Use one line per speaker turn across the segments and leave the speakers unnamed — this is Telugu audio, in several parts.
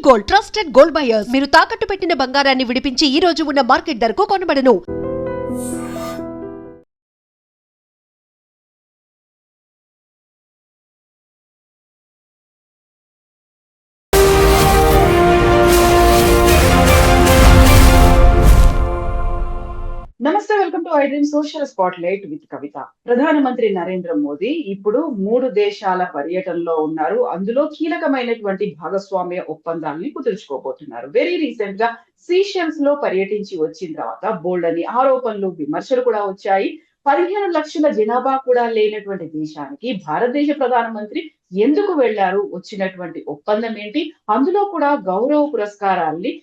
Gold, trusted gold buyers. మీరు తాకట్టు పెట్టిన బంగారాన్ని విడిపించి ఈ రోజు ఉన్న మార్కెట్ ధరకు కొనబడను.
నమస్తే, welcome to iDream social spotlight with Kavitha. ప్రధానమంత్రి నరేంద్ర మోదీ ఇప్పుడు 3 దేశాల పర్యటనలో ఉన్నారు. అందులో కీలకమైనటువంటి భాగస్వామ్య ఒప్పందాలని కుదుర్చుకోబోతున్నారు. వెరీ రీసెంట్ గా సీషెల్స్ లో పర్యటించి వచ్చిన తర్వాత బోల్డ్ అని ఆరోపణలు, విమర్శలు కూడా వచ్చాయి. 15 లక్షల జనాభా కూడా లేనటువంటి దేశానికి భారతదేశ ప్రధానమంత్రి ఎందుకు వెళ్లారు, వచ్చినటువంటి ఒప్పందం ఏంటి, అందులో కూడా గౌరవ పురస్కారాల్ని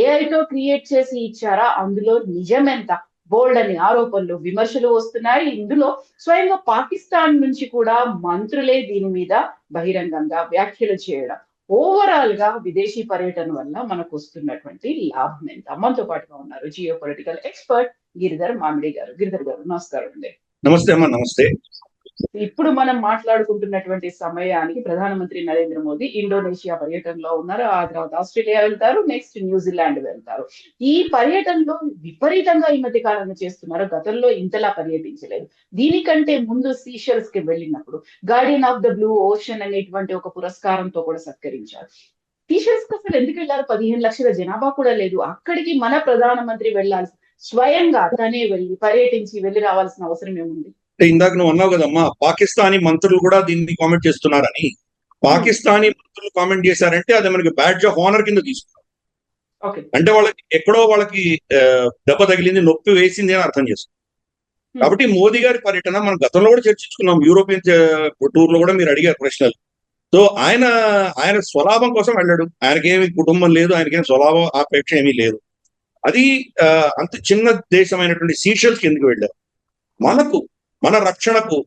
ఏఐతో క్రియేట్ చేసి ఇచ్చారా, అందులో నిజమెంత, బోల్డ్ అని ఆరోపణలు, విమర్శలు వస్తున్నాయి. ఇందులో స్వయంగా పాకిస్తాన్ నుంచి కూడా మంత్రులే దీని మీద బహిరంగంగా వ్యాఖ్యలు చేయడం. ఓవరాల్ గా విదేశీ పర్యటన వల్ల మనకు వస్తున్నటువంటి లాభం ఎంత? మనతో పాటుగా ఉన్నారు జియో పొలిటికల్ ఎక్స్పర్ట్ గిరిధర్ మామిడి గారు. గిరిధర్ గారు, నమస్కారం అండి.
నమస్తే అమ్మా. నమస్తే.
ఇప్పుడు మనం మాట్లాడుకుంటున్నటువంటి సమయానికి ప్రధానమంత్రి నరేంద్ర మోదీ ఇండోనేషియా పర్యటనలో ఉన్నారు. ఆ తర్వాత ఆస్ట్రేలియా వెళ్తారు, నెక్స్ట్ న్యూజిలాండ్ వెళ్తారు. ఈ పర్యటనలో విపరీతంగా ఈ మధ్య కాలంలో చేస్తున్నారు. గతంలో ఇంతలా పర్యటించలేదు. దీనికంటే ముందు సీషెల్స్ కి వెళ్ళినప్పుడు Guardian of the blue ocean అనేటువంటి ఒక పురస్కారంతో కూడా సత్కరించారు. సీషెల్స్ కి అసలు ఎందుకు వెళ్ళారు? 15 లక్షల జనాభా కూడా లేదు. అక్కడికి మన ప్రధానమంత్రి వెళ్ళాల్సి, స్వయంగా తనే వెళ్ళి పర్యటించి వెళ్ళి రావాల్సిన అవసరం ఏముంది?
ఇందాక నువ్వు అన్నావు కదమ్మా, పాకిస్తానీ మంత్రులు కూడా దీన్ని కామెంట్ చేస్తున్నారని. పాకిస్తానీ మంత్రులు కామెంట్ చేశారంటే అది మనకి బ్యాడ్జ్ ఆఫ్ ఆనర్ కింద తీసుకున్నారు. అంటే వాళ్ళకి ఎక్కడో వాళ్ళకి దెబ్బ తగిలింది, నొప్పి వేసింది అని అర్థం చేస్తారు. కాబట్టి మోదీ గారి పర్యటన మనం గతంలో కూడా చర్చించుకున్నాం. యూరోపియన్ టూర్ లో కూడా మీరు అడిగారు ప్రశ్నలు. సో ఆయన స్వలాభం కోసం వెళ్ళాడు. ఆయనకేమి కుటుంబం లేదు, ఆయనకేమి స్వలాభం ఆపేక్ష ఏమీ లేదు. అది అంత చిన్న దేశమైనటువంటి సీషెల్స్ కి ఎందుకు వెళ్ళారు? మన రక్షణకు,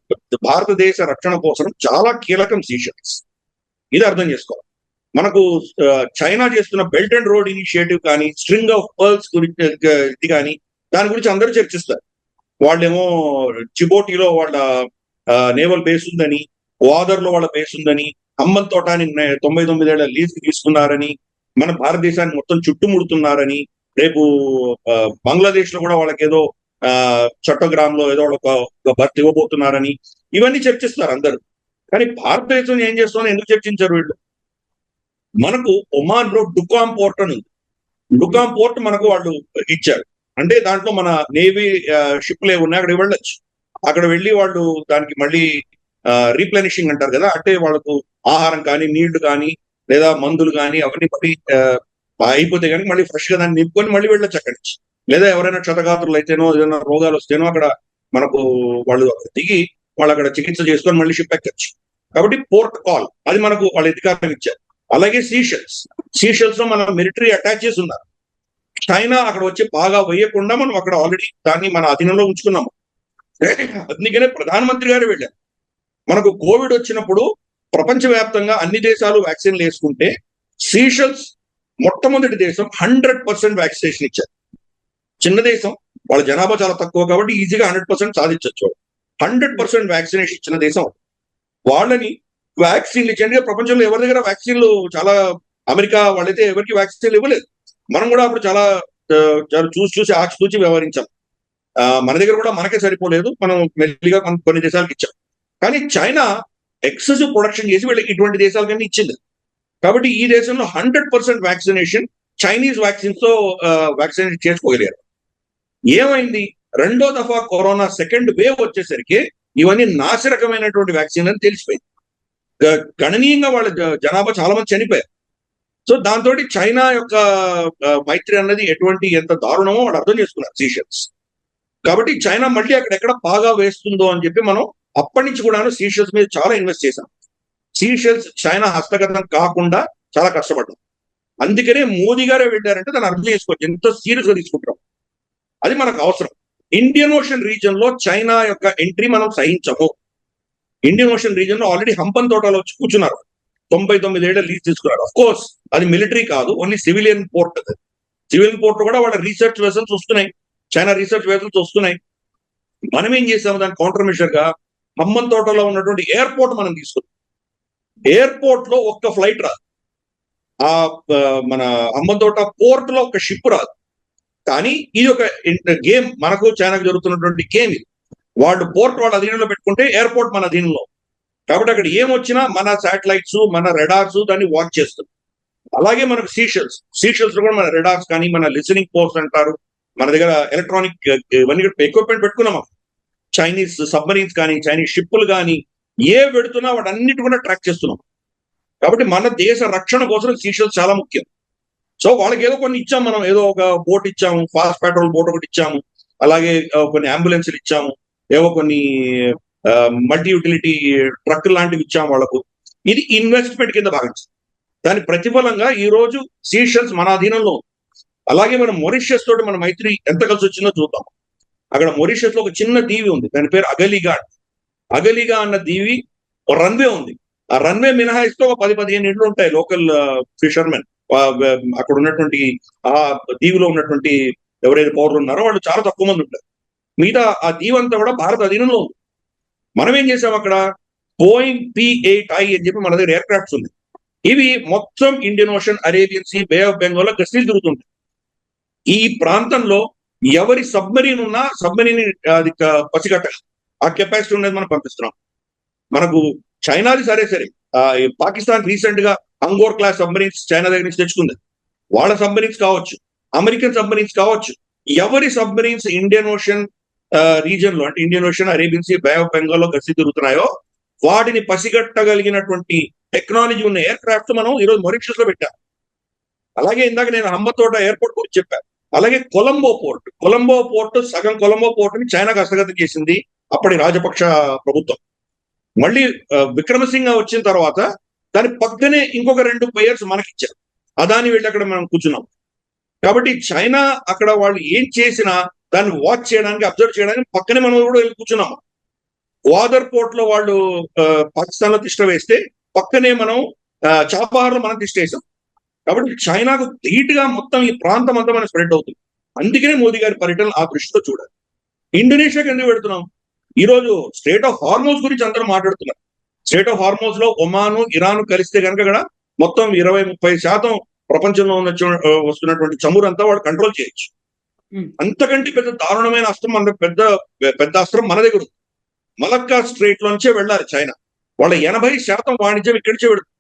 భారతదేశ రక్షణ కోసం చాలా కీలకం సీషెల్స్. ఇది అర్థం చేసుకోవాలి. మనకు చైనా చేస్తున్న బెల్ట్ అండ్ రోడ్ ఇనిషియేటివ్ కానీ, స్ట్రింగ్ ఆఫ్ పర్ల్స్ గురించి ఇది కానీ, దాని గురించి అందరూ చర్చిస్తారు. వాళ్ళేమో చిబోటిలో వాళ్ళ నేవల్ బేస్ ఉందని, వాదర్ లో వాళ్ళ బేస్ ఉందని, హమ్మన్ తోటాని 99 ఏళ్ల లీజ్ తీసుకున్నారని, మన భారతదేశాన్ని మొత్తం చుట్టుముడుతున్నారని, రేపు బంగ్లాదేశ్ లో కూడా వాళ్ళకేదో చట్టగ్రామ్ లో ఏదో ఒక భర్తీ ఇవ్వబోతున్నారని, ఇవన్నీ చర్చిస్తారు అందరూ. కానీ భారతదేశం ఏం చేస్తుందని ఎందుకు చర్చించారు వీళ్ళు? మనకు ఒమాన్ లో డుకామ్ పోర్ట్ అని ఉంది. డుకామ్ పోర్ట్ మనకు వాళ్ళు ఇచ్చారు. అంటే దాంట్లో మన నేవీ షిప్లు ఏ ఉన్నాయి, అక్కడ వెళ్ళొచ్చు. అక్కడ వెళ్ళి వాళ్ళు దానికి మళ్ళీ రీప్లెనిషింగ్ అంటారు కదా, అంటే వాళ్ళకు ఆహారం కానీ, నీళ్లు కానీ, లేదా మందులు కానీ అవన్నీ మళ్ళీ అయిపోతే కానీ మళ్ళీ ఫ్రెష్ గా దాన్ని నింపుకొని మళ్ళీ వెళ్ళొచ్చు అక్కడి నుంచి. లేదా ఎవరైనా క్షతగాత్రులు అయితేనో, ఏదైనా రోగాలు వస్తేనో అక్కడ మనకు వాళ్ళు దిగి వాళ్ళు అక్కడ చికిత్స చేసుకొని మళ్ళీ షిప్ ఎక్కచ్చు. కాబట్టి పోర్ట్ కాల్ అది మనకు వాళ్ళ అధికారం ఇచ్చారు. అలాగే సీషెల్స్ లో మన మిలిటరీ అటాచెస్ ఉన్నారు. చైనా అక్కడ వచ్చి బాగా వేయకుండా మనం అక్కడ ఆల్రెడీ దాన్ని మన అధీనంలో ఉంచుకున్నాము. అందుకనే ప్రధానమంత్రి గారు వెళ్ళారు. మనకు కోవిడ్ వచ్చినప్పుడు ప్రపంచవ్యాప్తంగా అన్ని దేశాలు వ్యాక్సిన్లు వేసుకుంటే సీషెల్స్ మొట్టమొదటి దేశం 100% వ్యాక్సినేషన్ ఇచ్చారు. చిన్న దేశం, వాళ్ళ జనాభా చాలా తక్కువ కాబట్టి ఈజీగా 100% సాధించవచ్చు. 100% వ్యాక్సినేషన్ ఇచ్చిన దేశం. వాళ్ళని వ్యాక్సిన్లు ఇచ్చండి. ప్రపంచంలో ఎవరి దగ్గర వ్యాక్సిన్లు చాలా, అమెరికా వాళ్ళైతే ఎవరికి వ్యాక్సిన్లు ఇవ్వలేదు. మనం కూడా అప్పుడు చాలా చూసి ఆచితూచి వ్యవహరించాం. మన దగ్గర కూడా మనకే సరిపోలేదు, మనం మెల్లిగా కొన్ని దేశాలకు ఇచ్చాం. కానీ చైనా ఎక్సెసివ్ ప్రొడక్షన్ చేసి వీళ్ళకి ఇటువంటి దేశాలకన్నీ ఇచ్చింది. కాబట్టి ఈ దేశంలో 100% వ్యాక్సినేషన్ చైనీస్ వ్యాక్సిన్స్ తో వ్యాక్సినేషన్ చేసుకోగలిగారు. ఏమైంది? రెండో దఫా కరోనా సెకండ్ వేవ్ వచ్చేసరికి ఇవన్నీ నాసిరకమైనటువంటి వ్యాక్సిన్ అని తెలిసిపోయింది. గణనీయంగా వాళ్ళ జనాభా చాలా మంది చనిపోయారు. సో దాంతో చైనా యొక్క మైత్రి అన్నది ఎంత దారుణమో వాళ్ళు అర్థం చేసుకున్నారు సీషెల్స్. కాబట్టి చైనా మళ్ళీ అక్కడెక్కడ బాగా వేస్తుందో అని చెప్పి మనం అప్పటి నుంచి కూడా సీషెల్స్ మీద చాలా ఇన్వెస్ట్ చేశాం. సీషెల్స్ చైనా హస్తగతం కాకుండా చాలా కష్టపడ్డాం. అందుకనే మోదీ గారే వెళ్ళారంటే దాన్ని అర్థం చేసుకోవచ్చు ఎంత సీరియస్ గా తీసుకుంటాం. అది మనకు అవసరం. ఇండియన్ ఓషన్ రీజన్ లో చైనా యొక్క ఎంట్రీ మనం సహించము. ఇండియన్ ఓషన్ రీజన్ లో ఆల్రెడీ హంపన్ తోటలో వచ్చి కూర్చున్నారు. 99 ఏళ్ల లీజ్ తీసుకున్నారు. అఫ్ కోర్స్ అది మిలిటరీ కాదు, only civilian port. Civilian port కూడా వాళ్ళ రీసెర్చ్ వెసల్స్ వస్తున్నాయి, చైనా రీసెర్చ్ వెసల్స్ వస్తున్నాయి. మనం ఏం చేసాము దాని కౌంటర్ మెషర్ గా హమ్మన్ తోటలో ఉన్నటువంటి ఎయిర్పోర్ట్ మనం తీసుకున్నాం. ఎయిర్పోర్ట్ లో ఒక్క ఫ్లైట్ రాదు. ఆ మన హంబంతోట పోర్ట్ లో ఒక షిప్ రాదు. కానీ ఇది ఒక గేమ్, మనకు చైనాకు జరుగుతున్నటువంటి గేమ్ ఇది. వాళ్ళు పోర్ట్ వాళ్ళ అధీనంలో పెట్టుకుంటే ఎయిర్పోర్ట్ మన అధీనంలో. కాబట్టి అక్కడ ఏమొచ్చినా మన శాటిలైట్స్, మన రెడార్స్ దాన్ని వాచ్ చేస్తుంది. అలాగే మనకు సీషెల్స్ కూడా మన రెడార్స్ కానీ, మన లిసనింగ్ పోస్ట్ అంటారు, మన దగ్గర ఎలక్ట్రానిక్ ఇవన్నీ ఎక్విప్మెంట్ పెట్టుకున్నాం. చైనీస్ సబ్మరీన్స్ కానీ, చైనీస్ షిప్పులు కానీ ఏ పెడుతున్నా వాటన్నిటి కూడా ట్రాక్ చేస్తున్నాం. కాబట్టి మన దేశ రక్షణ కోసం సీషెల్స్ చాలా ముఖ్యం. సో వాళ్ళకి ఏదో కొన్ని ఇచ్చాం మనం, ఏదో ఒక బోట్ ఇచ్చాము, ఫాస్ట్ పెట్రోల్ బోట్ ఒకటి ఇచ్చాము, అలాగే కొన్ని అంబులెన్స్లు ఇచ్చాము, ఏవో కొన్ని మల్టీ యూటిలిటీ ట్రక్ లాంటివి ఇచ్చాము వాళ్ళకు. ఇది ఇన్వెస్ట్మెంట్ కింద భావించాం. దాని ప్రతిఫలంగా ఈ రోజు సీషెల్స్ మన అధీనంలో ఉంది. అలాగే మనం మొరిషియస్ తోటి మన మైత్రి ఎంత కలిసి వచ్చిందో చూద్దాం. అక్కడ మొరిషియస్ లో ఒక చిన్న దీవి ఉంది, దాని పేరు అగలిగా. అగలిగా అన్న దీవి ఒక రన్వే ఉంది. ఆ రన్వే మినహాయిస్తూ ఒక 10-15 ఇండ్లు ఉంటాయి లోకల్ ఫిషర్మెన్. అక్కడ ఉన్నటువంటి ఆ దీవిలో ఉన్నటువంటి ఎవరైతే పౌరులు ఉన్నారో వాళ్ళు చాలా తక్కువ మంది ఉంటారు. మిగతా ఆ దీవి అంతా కూడా భారత అధీనంలో ఉంది. మనం ఏం చేసాం, అక్కడ బోయింగ్ P-8I అని చెప్పి మన దగ్గర ఎయిర్ క్రాఫ్ట్స్ ఉన్నాయి. ఇవి మొత్తం Indian ocean, Arabian sea, bay of Bengal లో గస్తీలు తిరుగుతుంటాయి. ఈ ప్రాంతంలో ఎవరి సబ్మరీన్ ఉన్నా సబ్మరీన్ అది పసిగట్టాలి, ఆ కెపాసిటీ ఉండేది మనం పంపిస్తున్నాం. మనకు చైనాది సరే పాకిస్తాన్ రీసెంట్ గా అంగోర్ క్లాస్ సబ్మరీన్స్ చైనా దగ్గర నుంచి తెచ్చుకుంది. వాళ్ళ సబ్మరీన్స్ కావచ్చు, అమెరికన్ సబ్మరీన్స్ కావచ్చు, ఎవరి సబ్మరీన్స్ ఇండియన్ ఓషన్ రీజన్ లో, అంటే Indian ocean, Arabian sea, bay of Bengal లో గస్తీ తిరుగుతున్నాయో వాటిని పసిగట్టగలిగినటువంటి టెక్నాలజీ ఉన్న ఎయిర్ క్రాఫ్ట్ మనం ఈరోజు మొరిషియస్ లో పెట్టాం. అలాగే ఇందాక నేను హంబంతోట ఎయిర్పోర్ట్ గురించి చెప్పాను. అలాగే కొలంబో పోర్ట్ సగం కొలంబో పోర్ట్ ని చైనాకు హస్తగతం చేసింది అప్పటి రాజపక్ష ప్రభుత్వం. మళ్ళీ విక్రమసింగ వచ్చిన తర్వాత దాని పక్కనే ఇంకొక 2 ప్లేయర్స్ మనకిచ్చారు. అదాని వెళ్ళి అక్కడ మనం కూర్చున్నాం. కాబట్టి చైనా అక్కడ వాళ్ళు ఏం చేసినా దాన్ని వాచ్ చేయడానికి, అబ్జర్వ్ చేయడానికి పక్కనే మనం కూడా వెళ్ళి కూర్చున్నాము. గ్వాదర్ పోర్ట్ లో వాళ్ళు పాకిస్తాన్ లో తిష్ట వేస్తే పక్కనే మనం చాబహార్ లో మనం తిష్ట వేసాం. కాబట్టి చైనాకు ధీటుగా మొత్తం ఈ ప్రాంతం అంతా మనం స్ప్రెడ్ అవుతుంది. అందుకనే మోదీ గారి పర్యటన ఆ దృష్టితో చూడాలి. ఇండోనేషియాకి ఎందుకు పెడుతున్నాం? ఈ రోజు స్ట్రేట్ ఆఫ్ హార్మోజ్ గురించి అందరూ మాట్లాడుతున్నారు. స్ట్రేట్ ఆఫ్ హార్మోజ్ లో ఒమాను, ఇరాన్ కలిస్తే కనుక కూడా మొత్తం 20-30% ప్రపంచంలో వస్తున్నటువంటి చమురు అంతా వాడు కంట్రోల్ చేయొచ్చు. అంతకంటే పెద్ద దారుణమైన అస్త్రం మన పెద్ద అస్త్రం మన దగ్గర ఉంది. మలక్కా స్ట్రేట్ లోంచే వెళ్ళాలి చైనా. వాళ్ళ 80% వాణిజ్యం ఇక్కడి నుంచే వెళుతుంది.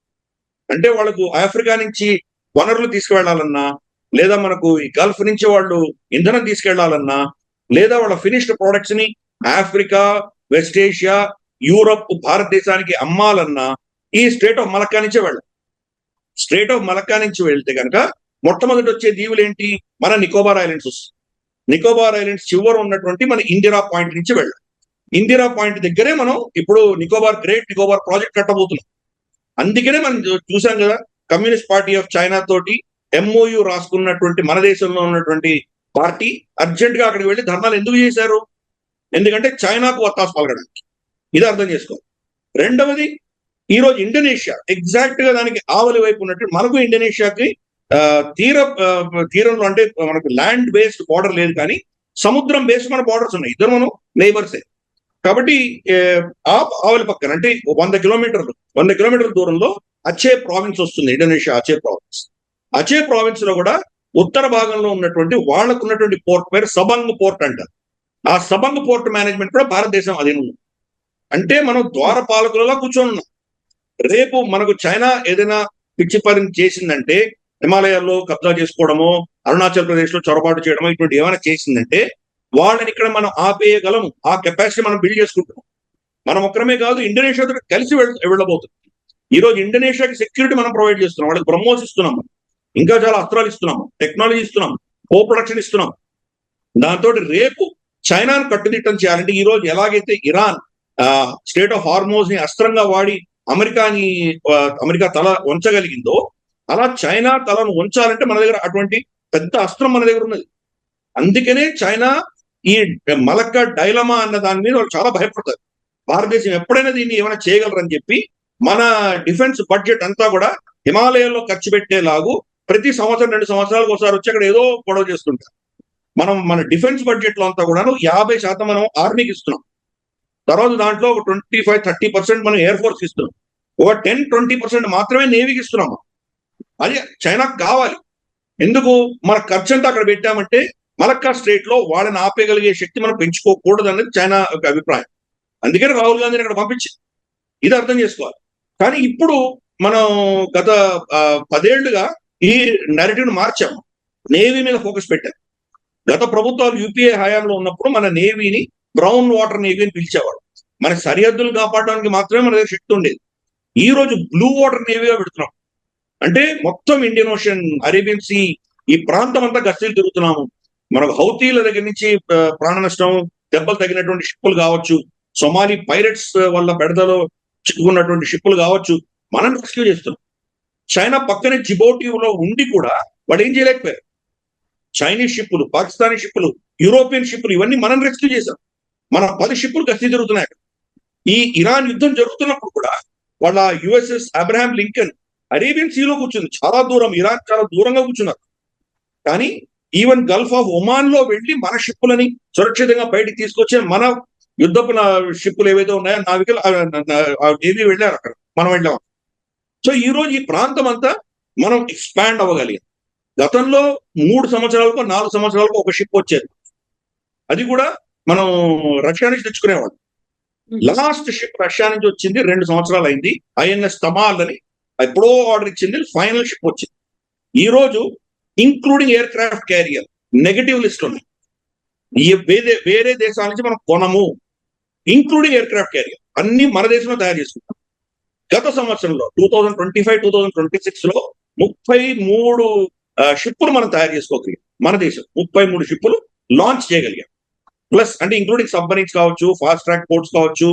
అంటే వాళ్ళకు ఆఫ్రికా నుంచి వనరులు తీసుకువెళ్లాలన్నా, లేదా మనకు ఈ గల్ఫ్ నుంచి వాళ్ళు ఇంధనం తీసుకెళ్లాలన్నా, లేదా వాళ్ళ ఫినిష్డ్ ప్రొడక్ట్స్ ని ఆఫ్రికా, వెస్ట్ ఏషియా, యూరప్, భారతదేశానికి అమ్మాలన్నా ఈ స్ట్రేట్ ఆఫ్ మలక్కా నుంచే వెళ్ళాలి. స్ట్రేట్ ఆఫ్ మలక్కా నుంచి వెళ్తే కనుక మొట్టమొదటి వచ్చే దీవులు ఏంటి? మన నికోబార్ ఐలాండ్స్ వస్తుంది. నికోబార్ ఐలాండ్స్ చివర ఉన్నటువంటి మన ఇందిరా పాయింట్ నుంచి వెళ్ళాలి. ఇందిరా పాయింట్ దగ్గరే మనం ఇప్పుడు గ్రేట్ నికోబార్ ప్రాజెక్ట్ కట్టబోతున్నాం. అందుకనే మనం చూసాం కదా, కమ్యూనిస్ట్ పార్టీ ఆఫ్ చైనా తోటి MOU రాసుకున్నటువంటి మన దేశంలో ఉన్నటువంటి పార్టీ అర్జెంట్ గా అక్కడికి వెళ్ళి ధర్నాలు ఎందుకు చేశారు? ఎందుకంటే చైనాకు వత్తాసు పలకడానికి. ఇది అర్థం చేసుకోవాలి. రెండవది, ఈ రోజు ఇండోనేషియా ఎగ్జాక్ట్ గా దానికి ఆవలి వైపు ఉన్నట్టు మనకు ఇండోనేషియాకి తీరంలో, అంటే మనకు ల్యాండ్ బేస్డ్ బార్డర్ లేదు కానీ సముద్రం బేస్డ్ మన బార్డర్స్ ఉన్నాయి. ఇద్దరు మనం నైబర్సే. కాబట్టి ఆవలి పక్కన అంటే 100 కిలోమీటర్ల దూరంలో అచే ప్రావిన్స్ వస్తుంది, ఇండోనేషియా అచే ప్రావిన్స్. అచే ప్రావిన్స్ లో కూడా ఉత్తర భాగంలో ఉన్నటువంటి వాళ్ళకున్నటువంటి పోర్ట్ పేరు సబంగ్ పోర్ట్ అంటారు. ఆ సబంగ్ పోర్ట్ మేనేజ్మెంట్ కూడా భారతదేశం అధీనంలో. అంటే మనం ద్వారపాలకులలో కూర్చొని ఉన్నాం. రేపు మనకు చైనా ఏదైనా పిచ్చి పని చేసిందంటే, హిమాలయాల్లో కబ్జా చేసుకోవడమో, అరుణాచల్ ప్రదేశ్ లో చొరబాటు చేయడమో, ఇటువంటి ఏమైనా చేసిందంటే వాళ్ళని ఇక్కడ మనం ఆపేయగలము. ఆ కెపాసిటీ మనం బిల్డ్ చేసుకుంటున్నాం. మనం ఒక్కరమే కాదు, ఇండోనేషియాతో కలిసి వెళ్ళబోతుంది. ఈ రోజు ఇండోనేషియాకి సెక్యూరిటీ మనం ప్రొవైడ్ చేస్తున్నాం, వాళ్ళకి బ్రహ్మోస్ ఇస్తున్నాము, ఇంకా చాలా అస్త్రాలు ఇస్తున్నాము, టెక్నాలజీ ఇస్తున్నాము, కో ప్రొడక్షన్ ఇస్తున్నాం. దాంతో రేపు చైనాను కట్టుదిట్టం చేయాలంటే, ఈ రోజు ఎలాగైతే ఇరాన్ స్టేట్ ఆఫ్ హార్మోజ్ ని అస్త్రంగా వాడి అమెరికా తల వంచగలిగిందో, అలా చైనా తలను వంచాలంటే మన దగ్గర అటువంటి పెద్ద అస్త్రం మన దగ్గర ఉన్నది. అందుకనే చైనా ఈ మలక్కా డైలమా అన్న దాని మీద వాళ్ళు చాలా భయపడతారు. భారతదేశం ఎప్పుడైనా దీన్ని ఏమైనా చేయగలరని చెప్పి మన డిఫెన్స్ బడ్జెట్ అంతా కూడా హిమాలయాల్లో ఖర్చు పెట్టేలాగు ప్రతి సంవత్సరం 2 సంవత్సరాలకు ఒకసారి వచ్చి అక్కడ ఏదో గొడవ చేస్తుంటారు. మన డిఫెన్స్ బడ్జెట్ లో అంతా కూడా 50% మనం ఆర్మీకి ఇస్తున్నాం. తర్వాత దాంట్లో ఒక 25-30% మనం ఎయిర్ ఫోర్స్ ఇస్తున్నాం. ఒక 10-20% మాత్రమే నేవీకి ఇస్తున్నాము. అది చైనాకు కావాలి. ఎందుకు? మన ఖర్చు అంతా అక్కడ పెట్టామంటే మలక్కా స్ట్రేట్ లో వాళ్ళని ఆపేయగలిగే శక్తి మనం పెంచుకోకూడదు అనేది చైనా యొక్క అభిప్రాయం. అందుకని రాహుల్ గాంధీని అక్కడ పంపించింది. ఇది అర్థం చేసుకోవాలి. కానీ ఇప్పుడు మనం గత 10 ఏళ్లుగా ఈ నెరేటివ్ మార్చాము. నేవీ మీద ఫోకస్ పెట్టాం. గత ప్రభుత్వాలు యూపీఏ హయాంలో ఉన్నప్పుడు మన నేవీని బ్రౌన్ వాటర్ నేవీ అని పిలిచేవాడు. మన సరిహద్దులు కాపాడడానికి మాత్రమే మన దగ్గర శక్తి ఉండేది. ఈ రోజు బ్లూ వాటర్ నేవీగా పెడుతున్నాం. అంటే మొత్తం ఇండియన్ ఓషన్, అరేబియన్ సీ, ఈ ప్రాంతం అంతా గస్తీలు తిరుగుతున్నాము. మనకు హౌతీల దగ్గర నుంచి ప్రాణ నష్టం, దెబ్బలు తగినటువంటి షిప్పులు కావచ్చు, సొమాలి పైరట్స్ వల్ల బెడదలో చిక్కుకున్నటువంటి షిప్పులు కావచ్చు, మనం రెస్క్యూ చేస్తున్నాం. చైనా పక్కనే జిబౌటీలో ఉండి కూడా వాడు ఏం చేయలేకపోయారు. చైనీస్ షిప్పులు, పాకిస్తానీ షిప్పులు, యూరోపియన్ షిప్పులు ఇవన్నీ మనం రెస్క్యూ చేశాం. మన 10 షిప్పులు గస్తీ తిరుగుతున్నాయి. ఈ ఇరాన్ యుద్ధం జరుగుతున్నప్పుడు కూడా వాళ్ళ యుఎస్ఎస్ అబ్రహాం లింకన్ అరేబియన్ సీలో కూర్చుంది. చాలా దూరం, ఇరాన్ చాలా దూరంగా కూర్చున్నారు. కానీ ఈవెన్ గల్ఫ్ ఆఫ్ ఒమాన్ లో వెళ్ళి మన షిప్పులని సురక్షితంగా బయటికి తీసుకొచ్చే మన యుద్ధపు షిప్పులు ఏవైతే ఉన్నాయో నావికలు నేవీ వెళ్ళారు, అక్కడ మనం వెళ్ళాం. సో ఈ రోజు ఈ ప్రాంతం అంతా మనం ఎక్స్పాండ్ అవ్వగలిగాం. గతంలో 3 సంవత్సరాలకు 4 సంవత్సరాలకు ఒక షిప్ వచ్చేది. అది కూడా మనం రష్యా నుంచి తెచ్చుకునేవాడు. లాస్ట్ షిప్ రష్యా నుంచి వచ్చింది 2 సంవత్సరాలు అయింది. ఐఎన్ఎస్ తమాల్ అని ఎప్పుడో ఆర్డర్ ఇచ్చింది, ఫైనల్ షిప్ వచ్చింది. ఈ రోజు including air craft carrier negative list ఉన్నాయి. వేరే దేశాల నుంచి మనం కొనము, ఇంక్లూడింగ్ ఎయిర్ క్రాఫ్ట్ క్యారియర్ అన్ని మన దేశంలో తయారు చేసుకుంటాం. గత సంవత్సరంలో 2025-2026 లో 33 షిప్పులు మనం తయారు చేసుకోగలిగాం. మన దేశం 33 షిప్పులు లాంచ్ చేయగలిగాం. ప్లస్ అంటే ఇంక్లూడింగ్ సబ్మరీన్స్ కావచ్చు, ఫాస్ట్ ట్రాక్ పోర్ట్స్ కావచ్చు,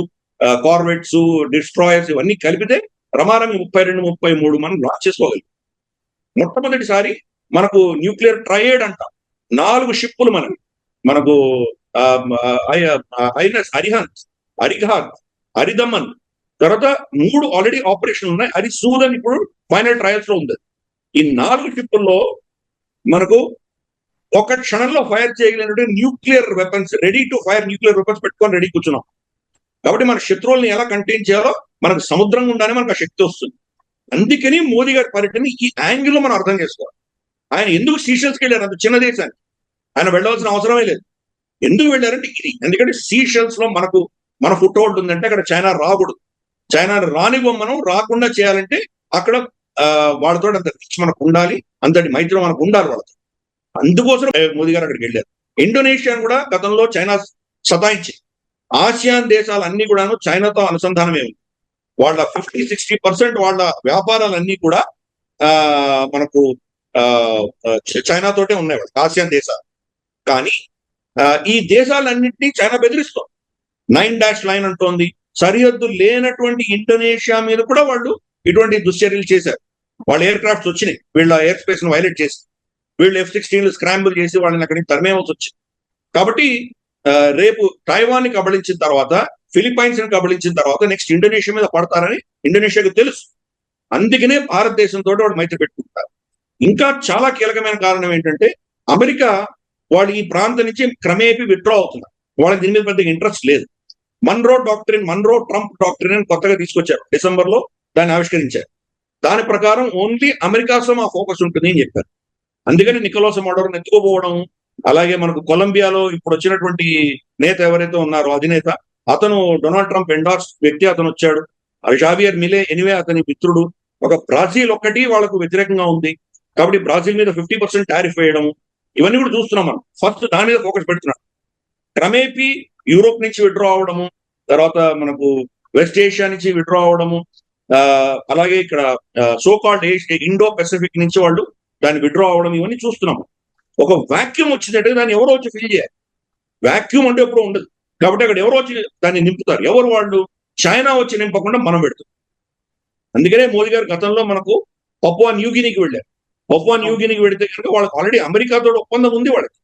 కార్వెట్స్, డిస్ట్రాయర్స్ ఇవన్నీ కలిపితే రమారమి 32-33 మనం లాంచ్ చేసుకోగలిగాం. మొట్టమొదటిసారి మనకు న్యూక్లియర్ ట్రయేడ్ అంటాం. 4 షిప్పులు మనకు ఐఎన్ఎస్ అరిహంత్, అరిఘాత్, అరిదమన్, తర్వాత 3 ఆల్రెడీ ఆపరేషన్ ఉన్నాయి. అది సూదన్ ఇప్పుడు ఫైనల్ ట్రయల్స్ లో ఉంది. ఈ 4 షిప్పుల్లో మనకు ఒక క్షణంలో ఫైర్ చేయగలిగినటువంటి nuclear weapons, ready to fire nuclear weapons పెట్టుకొని రెడీ కూర్చున్నాం. కాబట్టి మన శత్రువుల్ని ఎలా కంటైన్ చేయాలో మనకు సముద్రం గుండానే మనకు ఆ శక్తి వస్తుంది. అందుకని మోదీ గారి పర్యటన ఈ యాంగిల్ లో మనం అర్థం చేసుకోవాలి. ఆయన ఎందుకు సీషెల్స్కి వెళ్ళారు? అంత చిన్న దేశానికి ఆయన వెళ్ళవలసిన అవసరమే లేదు. ఎందుకు వెళ్ళారంటే ఇది, ఎందుకంటే సీషెల్స్ లో మన ఫుట్ హోల్డ్ ఉందంటే అక్కడ చైనా రాకూడదు. చైనా మనం రాకుండా చేయాలంటే అక్కడ వాళ్ళతో అంత రిచ్ మనకు ఉండాలి, అంతటి మైత్రి మనకు ఉండాలి వాళ్ళతో. అందుకోసం మోదీ గారు అక్కడికి వెళ్ళారు. ఇండోనేషియా కూడా గతంలో చైనా సతాయించింది. ఆసియాన్ దేశాలన్నీ కూడాను చైనాతో అనుసంధానమే ఉంది. వాళ్ళ 50-60% వాళ్ళ వ్యాపారాలన్నీ కూడా మనకు చైనాతోటే ఉన్నాయి వాళ్ళకి, ఆసియాన్ దేశాలు. కానీ ఈ దేశాలన్నింటినీ చైనా బెదిరిస్తుంది. 9 లైన్ అంటోంది. సరిహద్దు లేనటువంటి ఇండోనేషియా మీద కూడా వాళ్ళు ఇటువంటి దుశ్చర్యలు చేశారు. వాళ్ళ ఎయిర్ క్రాఫ్ట్స్ వచ్చినాయి, వీళ్ళ ఎయిర్ స్పేస్ ను వైలేట్ చేసి, వీళ్ళు F-16 స్క్రాంబుల్ చేసి వాళ్ళని అక్కడికి తరిమేవలసి వచ్చింది. కాబట్టి రేపు తైవాన్ ని కబళించిన తర్వాత, ఫిలిప్పైన్స్ ని కబళించిన తర్వాత నెక్స్ట్ ఇండోనేషియా మీద పడతారని ఇండోనేషియాకు తెలుసు. అందుకనే భారతదేశంతో వాడు మైత్రి పెట్టుకుంటారు. ఇంకా చాలా కీలకమైన కారణం ఏంటంటే అమెరికా వాళ్ళు ఈ ప్రాంతం నుంచి క్రమేపీ విత్డ్రా అవుతున్నారు. వాళ్ళకి దీని మీద పెద్దగా ఇంట్రెస్ట్ లేదు. మన్రో ట్రంప్ డాక్ట్రిన్ అని కొత్తగా తీసుకొచ్చారు. డిసెంబర్లో దాన్ని ఆవిష్కరించారు. దాని ప్రకారం ఓన్లీ అమెరికాతో మా ఫోకస్ ఉంటుంది అని చెప్పారు. అందుకని నికోలస్ మడోరోని ఎత్తుకోపోవడం, అలాగే మనకు కొలంబియాలో ఇప్పుడు వచ్చినటువంటి నేత ఎవరైతే ఉన్నారో అధినేత, అతను డొనాల్డ్ ట్రంప్ ఎండార్స్ వ్యక్తి, అతను వచ్చాడు. జావియర్ మిలే ఎనివే అతని మిత్రుడు. ఒక బ్రాజిల్ ఒక్కటి వాళ్ళకు వ్యతిరేకంగా ఉంది. కాబట్టి బ్రాజిల్ మీద 50% టారిఫ్ వేయడం, ఇవన్నీ కూడా చూస్తున్నాం మనం. ఫస్ట్ దాని మీద ఫోకస్ పెడుతున్నాం. క్రమేపీ యూరోప్ నుంచి విడ్డ్రా అవడము, తర్వాత మనకు వెస్ట్ ఏషియా నుంచి విడ్డ్రా అవడము, అలాగే ఇక్కడ సోకాల్డ్ ఇండో పెసిఫిక్ నుంచి వాళ్ళు దాన్ని విడ్డ్రా అవడం, ఇవన్నీ చూస్తున్నాము. ఒక వాక్యూమ్ వచ్చిందంటే దాన్ని ఎవరో వచ్చి ఫిల్ చేయాలి. వాక్యూమ్ అంటే ఎప్పుడూ ఉండదు. కాబట్టి అక్కడ ఎవరో వచ్చి దాన్ని నింపుతారు. ఎవరు వాళ్ళు? చైనా వచ్చి నింపకుండా మనం పెడతాం. అందుకనే మోదీ గారు గతంలో మనకు పపువా న్యూగినీకి వెళ్ళారు. పపువా న్యూగినీకి వెళితే కనుక వాళ్ళకి ఆల్రెడీ అమెరికాతో ఒప్పందం ఉంది, వాళ్ళకి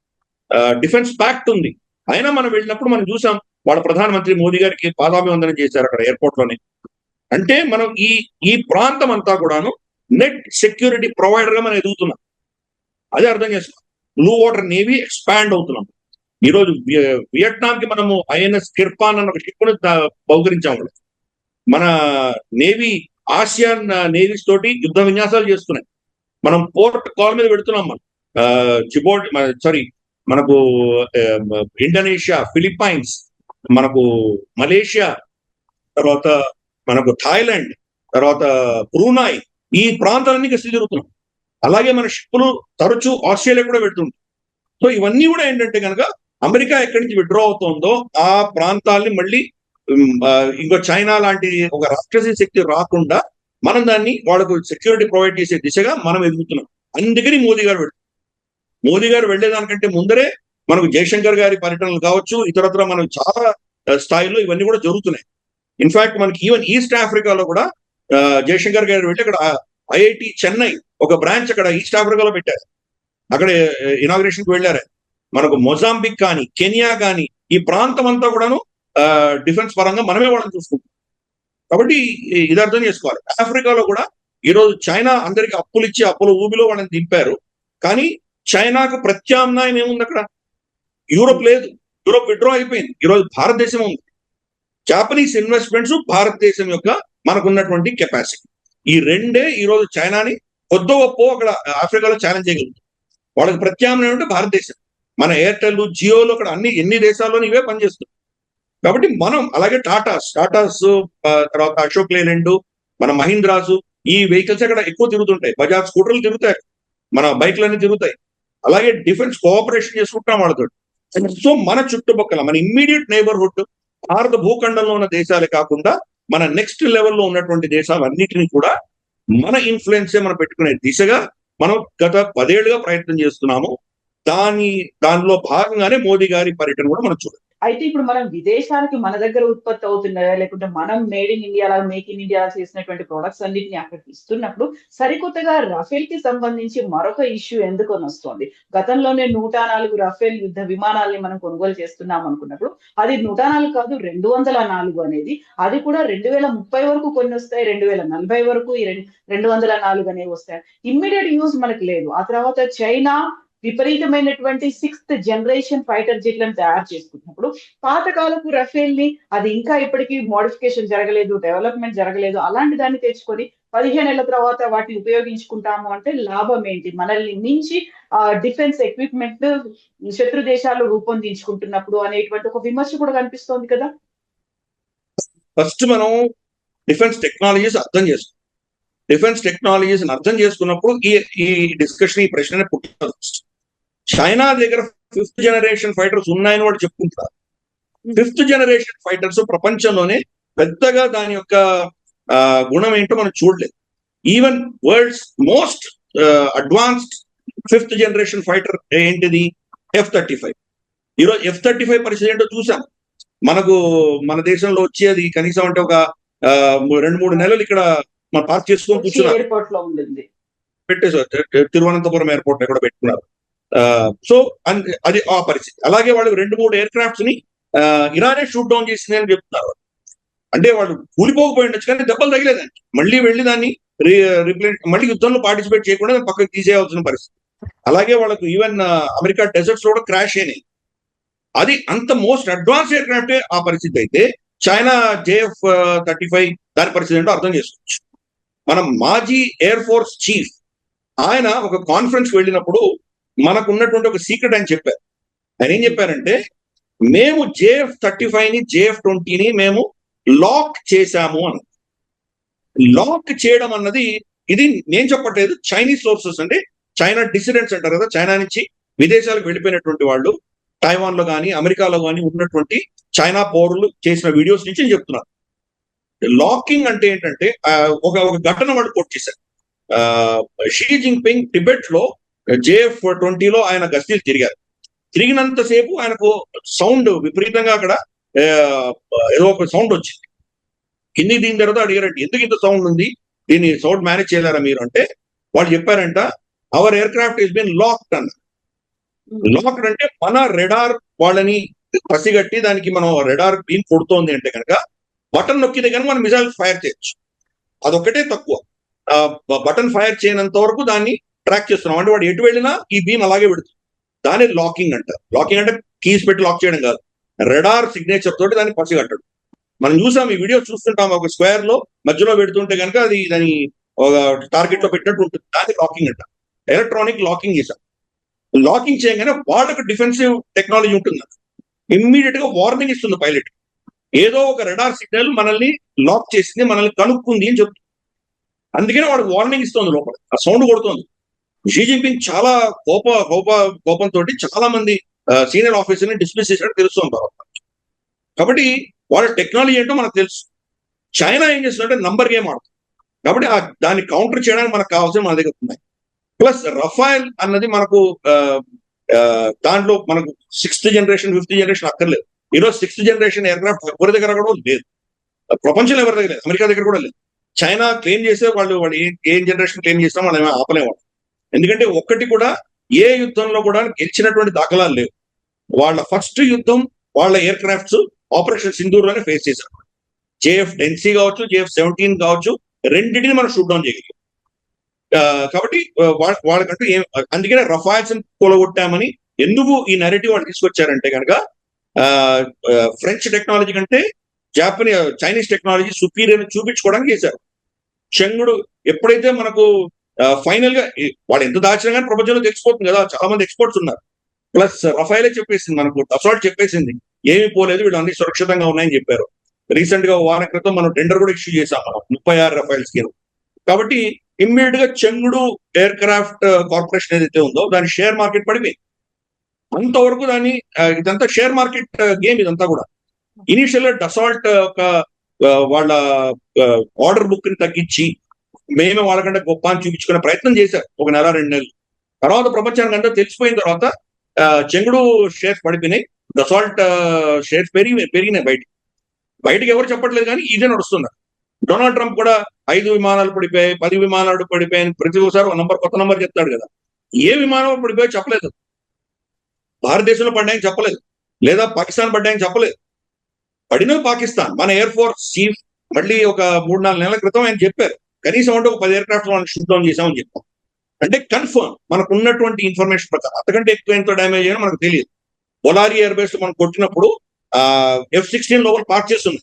డిఫెన్స్ ప్యాక్ట్ ఉంది. అయినా మనం వెళ్ళినప్పుడు మనం చూసాం, వాళ్ళ ప్రధానమంత్రి మోదీ గారికి పాదాభివందనం చేశారు అక్కడ ఎయిర్పోర్ట్ లోనే. అంటే మనం ఈ ప్రాంతం అంతా కూడాను నెట్ సెక్యూరిటీ ప్రొవైడర్ గా మనం ఎదుగుతున్నాం. అదే అర్థం చేసుకోవాలి. బ్లూ వాటర్ నేవీ ఎక్స్పాండ్ అవుతున్నాం. ఈ రోజు వియట్నాం కి మనము ఐఎన్ఎస్ కిర్పాన్ అన్న ఒక షిప్ ను బహుకరించాము. మన నేవీ ఆసియాన్ నేవీస్ తోటి యుద్ధ విన్యాసాలు చేస్తున్నాయి. మనం పోర్ట్ కాల్ మీద పెడుతున్నాం మనం. సారీ, మనకు ఇండోనేషియా, ఫిలిప్పైన్స్, మనకు మలేషియా, తర్వాత మనకు థాయిలాండ్, తర్వాత బ్రూనాయ్, ఈ ప్రాంతాలన్నీ కలిసి తిరుగుతున్నాం. అలాగే మన షిప్పులు తరచూ ఆస్ట్రేలియా కూడా పెడుతుంది. సో ఇవన్నీ కూడా ఏంటంటే కనుక అమెరికా ఎక్కడి నుంచి విత్డ్రా అవుతుందో ఆ ప్రాంతాల్ని మళ్ళీ ఇంకో చైనా లాంటి ఒక రాక్షసీ శక్తి రాకుండా మనం దాన్ని వాళ్ళకు సెక్యూరిటీ ప్రొవైడ్ చేసే దిశగా మనం ఎదుగుతున్నాం. అందుకని మోదీ గారు వెళ్లేదానికంటే ముందరే మనకు జయశంకర్ గారి పర్యటనలు కావచ్చు, ఇతరత్ర మనకు చాలా స్థాయిలో ఇవన్నీ కూడా జరుగుతున్నాయి. ఇన్ఫాక్ట్ మనకి ఈవెన్ ఈస్ట్ ఆఫ్రికాలో కూడా జయశంకర్ గారు వెళ్ళి అక్కడ ఐఐటి చెన్నై ఒక బ్రాంచ్ అక్కడ ఈస్ట్ ఆఫ్రికాలో పెట్టారు. అక్కడ ఇనాగ్రేషన్ కి వెళ్ళారు. మనకు మొజాంబిక్ కానీ, కెనియా కానీ, ఈ ప్రాంతం అంతా కూడాను డిఫెన్స్ పరంగా మనమే వాళ్ళని చూసుకుంటాం. కాబట్టి ఇది అర్థం చేసుకోవాలి. ఆఫ్రికాలో కూడా ఈరోజు చైనా అందరికి అప్పులు ఇచ్చి అప్పుల ఊబిలో వాళ్ళని దింపారు. కానీ చైనాకు ప్రత్యామ్నాయం ఏముంది అక్కడ? యూరోప్ లేదు. యూరోప్ విత్డ్రా అయిపోయింది. ఈరోజు భారతదేశం ఉంది. జాపనీస్ ఇన్వెస్ట్మెంట్స్ భారతదేశం యొక్క మనకున్నటువంటి కెపాసిటీ, ఈ రెండే ఈరోజు చైనాని కొద్దో గొప్ప అక్కడ ఆఫ్రికాలో ఛాలెంజ్ చేయగలుగుతుంది. వాళ్ళకి ప్రత్యామ్నాయం అంటే భారతదేశం. మన ఎయిర్టెల్, జియోలో అక్కడ ఎన్ని దేశాల్లోనూ ఇవే పనిచేస్తుంది. కాబట్టి మనం అలాగే టాటాస్, తర్వాత అశోక్ లేలాండ్, మన మహీంద్రాసు, ఈ వెహికల్స్ అక్కడ ఎక్కువ తిరుగుతుంటాయి. బజాజ్ స్కూటర్లు తిరుగుతాయి, మన బైక్లన్నీ తిరుగుతాయి. అలాగే డిఫెన్స్ కోఆపరేషన్ చేసుకుంటాం వాళ్ళతో. సో మన చుట్టుపక్కల మన ఇమ్మీడియట్ నైబర్హుడ్ భారత భూఖండంలో ఉన్న దేశాలే కాకుండా మన నెక్స్ట్ లెవెల్లో ఉన్నటువంటి దేశాలన్నిటినీ కూడా మన ఇన్ఫ్లుయెన్సే మనం పెట్టుకునే దిశగా మనం గత 10 ఏళ్లుగా ప్రయత్నం చేస్తున్నాము. దానిలో భాగంగానే మోదీ గారి పర్యటన కూడా మనం చూడాలి.
అయితే ఇప్పుడు మనం విదేశానికి మన దగ్గర ఉత్పత్తి అవుతున్నాయా, లేకుంటే మనం మేక్ ఇన్ ఇండియా చేసినటువంటి ప్రొడక్ట్స్ అన్నింటినీ అక్కడికి ఇస్తున్నప్పుడు సరికొత్తగా రఫేల్ కి సంబంధించి మరొక ఇష్యూ ఎందుకు వస్తుంది? గతంలోనే 104 రఫేల్ యుద్ధ విమానాల్ని మనం కొనుగోలు చేస్తున్నాం అనుకున్నప్పుడు అది 104 కాదు, 204 అనేది. అది కూడా 2030 వరకు కొన్ని వస్తాయి, 2040 వరకు ఈ 204 అనేవి వస్తాయి. ఇమ్మీడియట్ యూజ్ మనకు లేదు. ఆ తర్వాత చైనా విపరీతమైనటువంటి 6th జనరేషన్ ఫైటర్ జెట్లను తయారు చేసుకున్నప్పుడు పాతకాలపు రఫేల్ ని, అది ఇంకా ఇప్పటికీ మోడిఫికేషన్ జరగలేదు, డెవలప్మెంట్ జరగలేదు, అలాంటి దాన్ని తెచ్చుకొని 15 ఏళ్ల తర్వాత వాటిని ఉపయోగించుకుంటాము అంటే లాభం ఏంటి? మనల్ని మించి డిఫెన్స్ ఎక్విప్మెంట్ శత్రు దేశాలు రూపొందించుకుంటున్నప్పుడు అనేటువంటి ఒక విమర్శ కూడా కనిపిస్తోంది కదా.
ఫస్ట్ మనం డిఫెన్స్ టెక్నాలజీస్ అర్థం చేసుకున్నప్పుడు ఈ డిస్కషన్, ఈ ప్రశ్న పుట్టింది. చైనా దగ్గర 5th జనరేషన్ ఫైటర్స్ ఉన్నాయని వాడు చెప్పుకుంటారు. 5th జనరేషన్ ఫైటర్స్ ప్రపంచంలోనే పెద్దగా దాని యొక్క గుణం ఏంటో మనం చూడలేదు. Even world's most advanced 5th generation fighter ఏంటిది? F-35. ఈరోజు F-35 పరిస్థితి ఏంటో చూసాం. మన దేశంలో వచ్చి అది కనీసం అంటే ఒక 2-3 నెలలు ఇక్కడ మనం పార్క్ చేసుకొని కూర్చున్నారు.
ఎయిర్పోర్ట్ లో ఉండింది,
పెట్టేసారు. తిరువనంతపురం ఎయిర్పోర్ట్ కూడా పెట్టుకున్నారు. సో అది ఆ పరిస్థితి. అలాగే వాళ్ళు 2-3 ఎయిర్ క్రాఫ్ట్స్ ని ఇరానే షూట్ డౌన్ చేసింది అని చెప్తున్నారు. అంటే వాళ్ళు కూలిపోకపోయి ఉండొచ్చు, కానీ దెబ్బలు తగిలేదానికి మళ్ళీ వెళ్ళి దాన్ని మళ్ళీ యుద్ధంలో పార్టిసిపేట్ చేయకుండా పక్కకు తీసేయాల్సిన పరిస్థితి. అలాగే వాళ్ళకు ఈవెన్ అమెరికా డెజర్ట్స్ కూడా క్రాష్ అయినాయి. అది అంత మోస్ట్ అడ్వాన్స్ ఎయిర్ క్రాఫ్ట్ ఆ పరిస్థితి అయితే చైనా JF-35 దాని పరిస్థితి ఏంటో అర్థం చేసుకోవచ్చు. మనం మాజీ ఎయిర్ ఫోర్స్ చీఫ్ ఆయన ఒక కాన్ఫరెన్స్ వెళ్ళినప్పుడు మనకు ఉన్నటువంటి ఒక సీక్రెట్ ఆయన చెప్పారు. ఆయన ఏం చెప్పారంటే, మేము JF-35 ని JF-20 ని మేము లాక్ చేశాము అని. లాక్ చేయడం అన్నది ఇది నేను చెప్పట్లేదు, చైనీస్ సోర్సెస్, అంటే చైనా డిసిడెంట్స్ అంటారు కదా, చైనా నుంచి విదేశాలకు వెళ్ళిపోయినటువంటి వాళ్ళు తైవాన్ లో కానీ అమెరికాలో కానీ ఉన్నటువంటి చైనా పౌరులు చేసిన వీడియోస్ నుంచి నేను చెప్తున్నాను. లాకింగ్ అంటే ఏంటంటే ఒక ఘటన వాళ్ళు కోట్ చేశారు. షీ జిన్పింగ్ టిబెట్ లో JF-20 లో ఆయన గస్తీలు తిరిగినంతసేపు ఆయనకు సౌండ్ విపరీతంగా అక్కడ ఏదో ఒక సౌండ్ వచ్చింది. కింది దీని తర్వాత అడిగారంటే ఎందుకు ఇంత సౌండ్ ఉంది, దీన్ని సౌండ్ మేనేజ్ చేయలేరా మీరు అంటే వాళ్ళు చెప్పారంట, our aircraft is been locked అన్న. లాక్డ్ అంటే మన రెడార్ వాళ్ళని పసిగట్టి దానికి మనం రెడార్ బీమ్ కొడుతోంది అంటే కనుక బటన్ నొక్కితే కనుక మనం మిసైల్ ఫైర్ చేయొచ్చు. అదొక్కటే తక్కువ. బటన్ ఫైర్ చేయనంత వరకు దాన్ని ట్రాక్ చేస్తున్నాం. అంటే వాడు ఎటు వెళ్ళినా ఈ బీమ్ అలాగే పెడుతుంది. దాన్ని లాకింగ్ అంటారు. లాకింగ్ అంటే కీస్ పెట్టి లాక్ చేయడం కాదు, రెడార్ సిగ్నేచర్ తోటి దాన్ని పసిగట్టడు. మనం చూసాం, ఈ వీడియో చూస్తుంటాం, ఒక స్క్వేర్ లో మధ్యలో పెడుతుంటే కనుక అది దాని ఒక టార్గెట్ లో పెట్టినట్టు ఉంటుంది. దాన్ని లాకింగ్ అంట. ఎలక్ట్రానిక్ లాకింగ్ చేశాం. లాకింగ్ చేయగానే వాళ్ళకు డిఫెన్సివ్ టెక్నాలజీ ఉంటుంది. ఇమ్మీడియట్ గా వార్నింగ్ ఇస్తుంది పైలట్. ఏదో ఒక రెడార్ సిగ్నల్ మనల్ని లాక్ చేసింది, మనల్ని కనుక్కుంది అని చెప్తుంది. అందుకనే వాడికి వార్నింగ్ ఇస్తుంది లోపల, ఆ సౌండ్ కొడుతుంది. షీ జిన్పింగ్ చాలా కోపంతో చాలా మంది సీనియర్ ఆఫీసర్ని డిస్మిస్ చేసినట్టు తెలుస్తుంది తర్వాత. కాబట్టి వాళ్ళ టెక్నాలజీ ఏంటో మనకు తెలుసు. చైనా ఏం చేస్తుందంటే నంబర్ గేమ్ ఆడుతుంది. కాబట్టి దాన్ని కౌంటర్ చేయడానికి మనకు కావాల్సిన మన దగ్గర ఉన్నాయి. ప్లస్ రఫాయల్ అన్నది మనకు దాంట్లో మనకు 6th జనరేషన్ 5th జనరేషన్ అక్కర్లేదు. ఈరోజు 6th జనరేషన్ ఎయిర్క్రాఫ్ట్ ఎవరి దగ్గర కూడా లేదు, ప్రపంచంలో ఎవరి దగ్గర లేదు, అమెరికా దగ్గర కూడా లేదు. చైనా క్లెయిమ్ చేస్తే వాళ్ళు ఏం జనరేషన్ క్లెయిమ్ చేసినా వాళ్ళు ఏమైనా ఆపలేవాళ్ళు. ఎందుకంటే ఒక్కటి కూడా ఏ యుద్ధంలో కూడా గెలిచినటువంటి దాఖలాలు లేవు. వాళ్ళ ఫస్ట్ యుద్ధం వాళ్ళ ఎయిర్ క్రాఫ్ట్స్ ఆపరేషన్ సింధూర్లోనే ఫేస్ చేశారు. JF-10C కావచ్చు, JF-17 కావచ్చు, రెండింటిని మనం షూట్ డౌన్ చేయగలిగాం. కాబట్టి వాళ్ళకంటూ అందుకనే రఫాల్స్ కూలగొట్టామని ఎందుకు ఈ నెరేటివ్ వాళ్ళు తీసుకొచ్చారంటే కనుక ఫ్రెంచ్ టెక్నాలజీ కంటే చైనీస్ టెక్నాలజీ సుపీరియర్ చూపించుకోవడానికి చేశారు. చెంగుడు ఎప్పుడైతే మనకు ఫైనల్ గా వాళ్ళు ఎంత దాచినా కానీ ప్రపంచంలో తెలిసిపోతుంది కదా, చాలా మంది ఎక్స్పర్ట్స్ ఉన్నారు. ప్లస్ రఫైలే చెప్పేసింది, మనకు అసాల్ట్ చెప్పేసింది ఏమీ పోలేదు, వీళ్ళు అన్ని సురక్షితంగా ఉన్నాయని చెప్పారు. రీసెంట్ గా వారం క్రితం మనం టెండర్ కూడా ఇష్యూ చేశాం, మనం 36 రఫైల్స్ కి. కాబట్టి ఇమ్మీడియట్ గా చెంగుడు ఎయిర్ క్రాఫ్ట్ కార్పొరేషన్ ఏదైతే ఉందో దాని షేర్ మార్కెట్ పడిపోయింది. అంతవరకు దాన్ని ఇదంతా షేర్ మార్కెట్ గేమ్ ఇదంతా కూడా. ఇనిషియల్ గా డసాల్ట్ ఒక వాళ్ళ ఆర్డర్ బుక్ ని తగ్గించి మేమే వాళ్ళకంటే గొప్ప అని చూపించుకునే ప్రయత్నం చేశారు ఒక నెల 2 నెలలు. తర్వాత ప్రపంచానికి అంతా తెలిసిపోయిన తర్వాత చెంగుడు షేర్స్ పడిపోయినాయి, డసాల్ట్ షేర్స్ పెరిగినాయి. బయటికి ఎవరు చెప్పట్లేదు కానీ ఇదే నడుస్తున్నారు. డొనాల్డ్ ట్రంప్ కూడా 5 విమానాలు పడిపోయాయి, 10 విమానాలు పడిపోయాయి, ప్రతి ఒక్కసారి కొత్త నంబర్ చెప్తాడు కదా. ఏ విమానం పడిపోయో చెప్పలేదు, భారతదేశంలో పడ్డాయని చెప్పలేదు, లేదా పాకిస్తాన్ పడ్డాయని చెప్పలేదు. పడిన పాకిస్తాన్ మన ఎయిర్ ఫోర్స్ చీఫ్ మళ్ళీ ఒక 3-4 నెలల క్రితం ఆయన చెప్పారు, కనీసం అంటే ఒక 10 ఎయిర్ క్రాఫ్ట్ మనం షూట్ డౌన్ చేసామని చెప్పాం. అంటే కన్ఫర్మ్ మనకు ఉన్నటువంటి ఇన్ఫర్మేషన్ ప్రకారం అంతకంటే ఎక్కువ ఎంతో డ్యామేజ్ అయ్యో మనకు తెలియదు. బొలారి ఎయిర్ బేస్ మనం కొట్టినప్పుడు F-16 లోపల పార్క్ చేస్తుంది,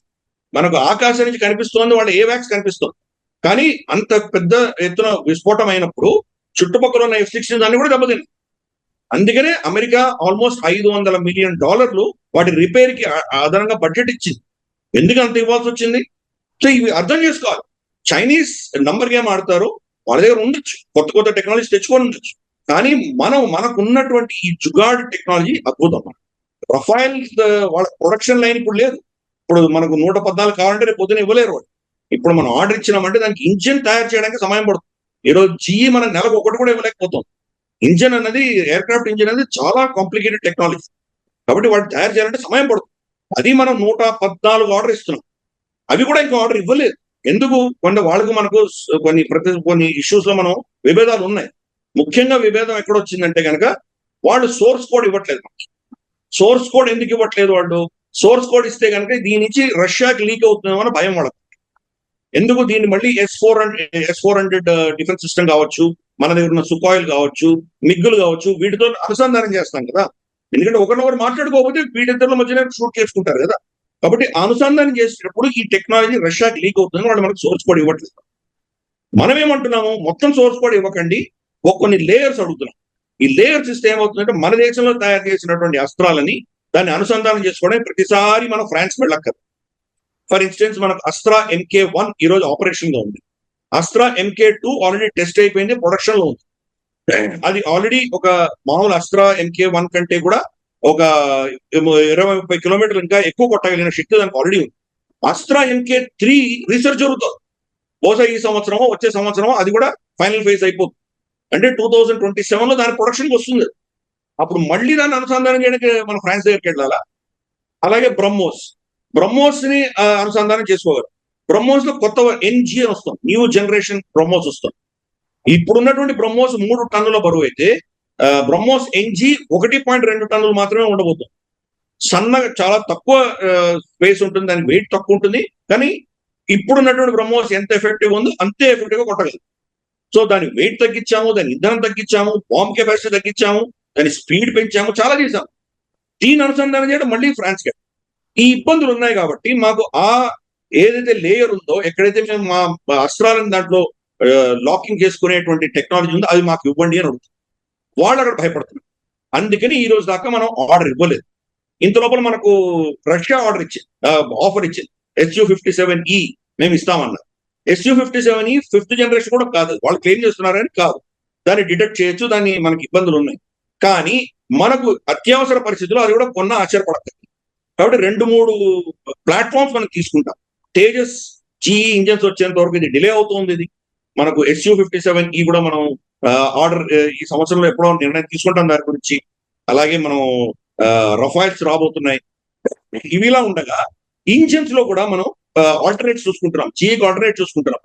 మనకు ఆకాశం నుంచి కనిపిస్తుంది, వాళ్ళ AWACS కనిపిస్తుంది. కానీ అంత పెద్ద ఎత్తున విస్ఫోటం అయినప్పుడు చుట్టుపక్కల ఉన్న F-16 దాన్ని కూడా దెబ్బతింది. అందుకనే అమెరికా ఆల్మోస్ట్ $500 మిలియన్ వాటి రిపేర్ కి అదనంగా బడ్జెట్ ఇచ్చింది. ఎందుకు అంత ఇవ్వాల్సి వచ్చింది? సో ఇవి అర్థం చేసుకోవాలి. చైనీస్ నంబర్ గేమ్ ఆడతారు, వాళ్ళ దగ్గర ఉండొచ్చు, కొత్త టెక్నాలజీ తెచ్చుకొని ఉండొచ్చు. కానీ మనకు ఉన్నటువంటి ఈ జుగాడ్ టెక్నాలజీ అద్భుతం. రఫైల్ వాళ్ళ ప్రొడక్షన్ లైన్ ఇప్పుడు లేదు. ఇప్పుడు మనకు 114 కావాలంటే రేపు పొద్దున ఇవ్వలేరు వాళ్ళు. ఇప్పుడు మనం ఆర్డర్ ఇచ్చినామంటే దానికి ఇంజిన్ తయారు చేయడానికి సమయం పడుతుంది. ఈరోజు GE మనకు నెలకు ఒకటి కూడా ఇవ్వలేకపోతుంది. ఇంజిన్ అన్నది ఎయిర్ క్రాఫ్ట్ ఇంజిన్ అనేది చాలా కాంప్లికేటెడ్ టెక్నాలజీ. కాబట్టి వాటి తయారు చేయాలంటే సమయం పడుతుంది. అది మనం 114 ఆర్డర్ ఇస్తున్నాం, అవి కూడా ఇంకా ఆర్డర్ ఇవ్వలేదు. ఎందుకు? వాళ్ళకు మనకు కొన్ని ఇష్యూస్ లో మనం విభేదాలు ఉన్నాయి. ముఖ్యంగా విభేదం ఎక్కడ వచ్చిందంటే కనుక వాళ్ళు సోర్స్ కోడ్ ఇవ్వట్లేదు. సోర్స్ కోడ్ ఎందుకు ఇవ్వట్లేదు? వాళ్ళు సోర్స్ కోడ్ ఇస్తే కనుక దీని నుంచి రష్యాకి లీక్ అవుతుందేమో అని భయం వాళ్ళకి. ఎందుకు? దీన్ని మళ్ళీ S-400 డిఫెన్స్ సిస్టమ్ కావచ్చు, మన దగ్గర ఉన్న సుకాయిల్ కావచ్చు, మిగ్గులు కావచ్చు, వీటితో అనుసంధానం చేస్తాం కదా. ఎందుకంటే ఒకరినొకరు మాట్లాడుకోకపోతే వీటిద్దరిలో మధ్యన షూట్ చేసుకుంటారు కదా. కాబట్టి అనుసంధానం చేసేటప్పుడు ఈ టెక్నాలజీ రష్యాకి లీక్ అవుతుందని వాళ్ళు మనకు సోర్స్ కోడ్ ఇవ్వట్లేదు. మనం ఏమంటున్నాము? మొత్తం సోర్స్ కోడ్ ఇవ్వకండి, కొన్ని లేయర్స్ అడుగుతున్నాం. ఈ లేయర్స్ ఇస్తే ఏమవుతుందంటే మన దేశంలో తయారు చేసినటువంటి అస్త్రాలని దాన్ని అనుసంధానం చేసుకోవడానికి ప్రతిసారి మనం ఫ్రాన్స్ వెళ్ళక్కర్లేదు. ఫర్ ఇన్స్టెన్స్ మనకు అస్త్రా MK1 ఈ రోజు ఆపరేషన్ లో ఉంది. అస్త్రా MK2 ఆల్రెడీ టెస్ట్ అయిపోయింది, ప్రొడక్షన్ లో ఉంది. అది ఆల్రెడీ ఒక మామూలు అస్త్రా MK1 కంటే కూడా ఒక 20-30 కిలోమీటర్లు ఇంకా ఎక్కువ కొట్టగలిగిన శక్తి దానికి ఆల్రెడీ ఉంది. అస్త్రా MK3 రీసెర్చ్ జరుగుతుంది. బహుశా ఈ సంవత్సరమో వచ్చే సంవత్సరమో అది కూడా ఫైనల్ ఫేజ్ అయిపోతుంది. అంటే 2027లో దాని ప్రొడక్షన్కి వస్తుంది. అప్పుడు మళ్ళీ దాన్ని అనుసంధానం చేయడానికి మనం ఫ్రాన్స్ దగ్గరికి వెళ్ళాలా? అలాగే బ్రహ్మోస్ ని అనుసంధానం చేసుకోగలరు. బ్రహ్మోస్ లో కొత్త NG అని వస్తాం, న్యూ జనరేషన్ బ్రహ్మోస్ వస్తాం. ఇప్పుడున్నటువంటి బ్రహ్మోస్ 3 టన్నుల బరువు అయితే బ్రహ్మోస్ NG 1.2 టన్నులు మాత్రమే ఉండబోతుంది. సన్నగా చాలా తక్కువ స్పేస్ ఉంటుంది, దానికి వెయిట్ తక్కువ ఉంటుంది. కానీ ఇప్పుడున్నటువంటి బ్రహ్మోస్ ఎంత ఎఫెక్టివ్ ఉందో అంతే ఎఫెక్టివ్ గా కొట్టగలదు. సో దాని వెయిట్ తగ్గించాము, దాని ఇంధనం తగ్గించాము, బాంబ్ కెపాసిటీ తగ్గించాము, దాని స్పీడ్ పెంచాము, చాలా చేశాము. దీని అనుసంధానం చేయడం మళ్ళీ ఫ్రాన్స్ కి ఈ ఇబ్బందులు ఉన్నాయి. కాబట్టి మాకు ఏదైతే లేయర్ ఉందో, ఎక్కడైతే మేము మా అస్త్రాలను దాంట్లో లాకింగ్ చేసుకునేటువంటి టెక్నాలజీ ఉంది, అది మాకు ఇవ్వండి అని అడుగుతుంది. వాళ్ళు అక్కడ భయపడుతున్నారు. అందుకని ఈ రోజు దాకా మనం ఆర్డర్ ఇవ్వలేదు. ఇంత లోపల మనకు రష్యా ఆఫర్ ఇచ్చింది SU-57E మేము ఇస్తామన్నారు. SU-57E 5th జనరేషన్ కూడా కాదు, వాళ్ళు క్లెయిమ్ చేస్తున్నారని కాదు, దాన్ని డిటెక్ట్ చేయొచ్చు, దాన్ని మనకి ఇబ్బందులు ఉన్నాయి. కానీ మనకు అత్యవసర పరిస్థితుల్లో అది కూడా కొన్న ఆశ్చర్యపడతాయి. కాబట్టి 2-3 ప్లాట్ఫామ్స్ మనం తీసుకుంటాం. తేజస్ GE ఇంజన్స్ వచ్చేంత వరకు ఇది డిలే అవుతుంది. ఇది మనకు SU-57E కూడా మనం ఆర్డర్ ఈ సంవత్సరంలో ఎప్పుడో నిర్ణయం తీసుకుంటాం దాని గురించి. అలాగే మనం రఫైల్స్ రాబోతున్నాయి. ఇవిలా ఉండగా ఇంజన్స్ లో కూడా మనం ఆల్టర్నేట్స్ చూసుకుంటున్నాం, GE ఆల్టర్నేట్ చూసుకుంటున్నాం.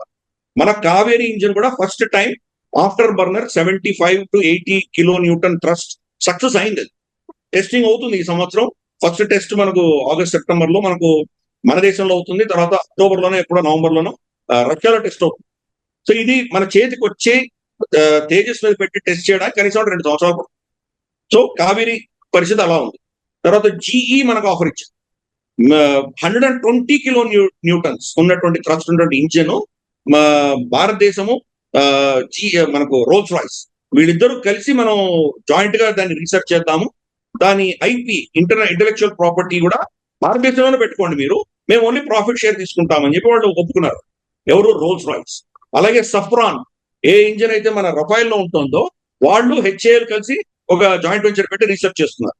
మన కావేరీ ఇంజన్ కూడా first time afterburner 75 to 80 kN thrust success అయింది. టెస్టింగ్ అవుతుంది ఈ సంవత్సరం. ఫస్ట్ టెస్ట్ మనకు ఆగస్ట్ సెప్టెంబర్ లో మనకు మన దేశంలో అవుతుంది. తర్వాత అక్టోబర్ లోనో ఎప్పుడో నవంబర్ లోనో రష్యాలో టెస్ట్ అవుతుంది. సో ఇది మన చేతికి వచ్చే తేజస్ మీద పెట్టి టెస్ట్ చేయడానికి కనీసం 2 సంవత్సరాలు పడుతుంది. సో కావేరీ పరిస్థితి అలా ఉంది. తర్వాత GE మనకు ఆఫర్ ఇచ్చింది 120 kN ఉన్నటువంటి థ్రస్ట్ ఉన్నటువంటి ఇంజిన్. భారతదేశము మనకు రోల్స్ రాయ్స్ వీళ్ళిద్దరూ కలిసి మనం జాయింట్ గా దాన్ని రీసెర్చ్ చేద్దాము, దాని IP ఇంటలెక్చువల్ ప్రాపర్టీ కూడా భారతదేశంలోనే పెట్టుకోండి మీరు, మేము ఓన్లీ ప్రాఫిట్ షేర్ తీసుకుంటామని చెప్పి వాళ్ళు ఒప్పుకున్నారు. ఎవరు? Rolls Royce. అలాగే సఫ్రాన్ ఏ ఇంజిన్ అయితే మన రఫైల్ లో ఉంటుందో వాళ్ళు HAL కలిసి ఒక జాయింట్ వెంచర్ పెట్టి రీసెర్చ్ చేస్తున్నారు.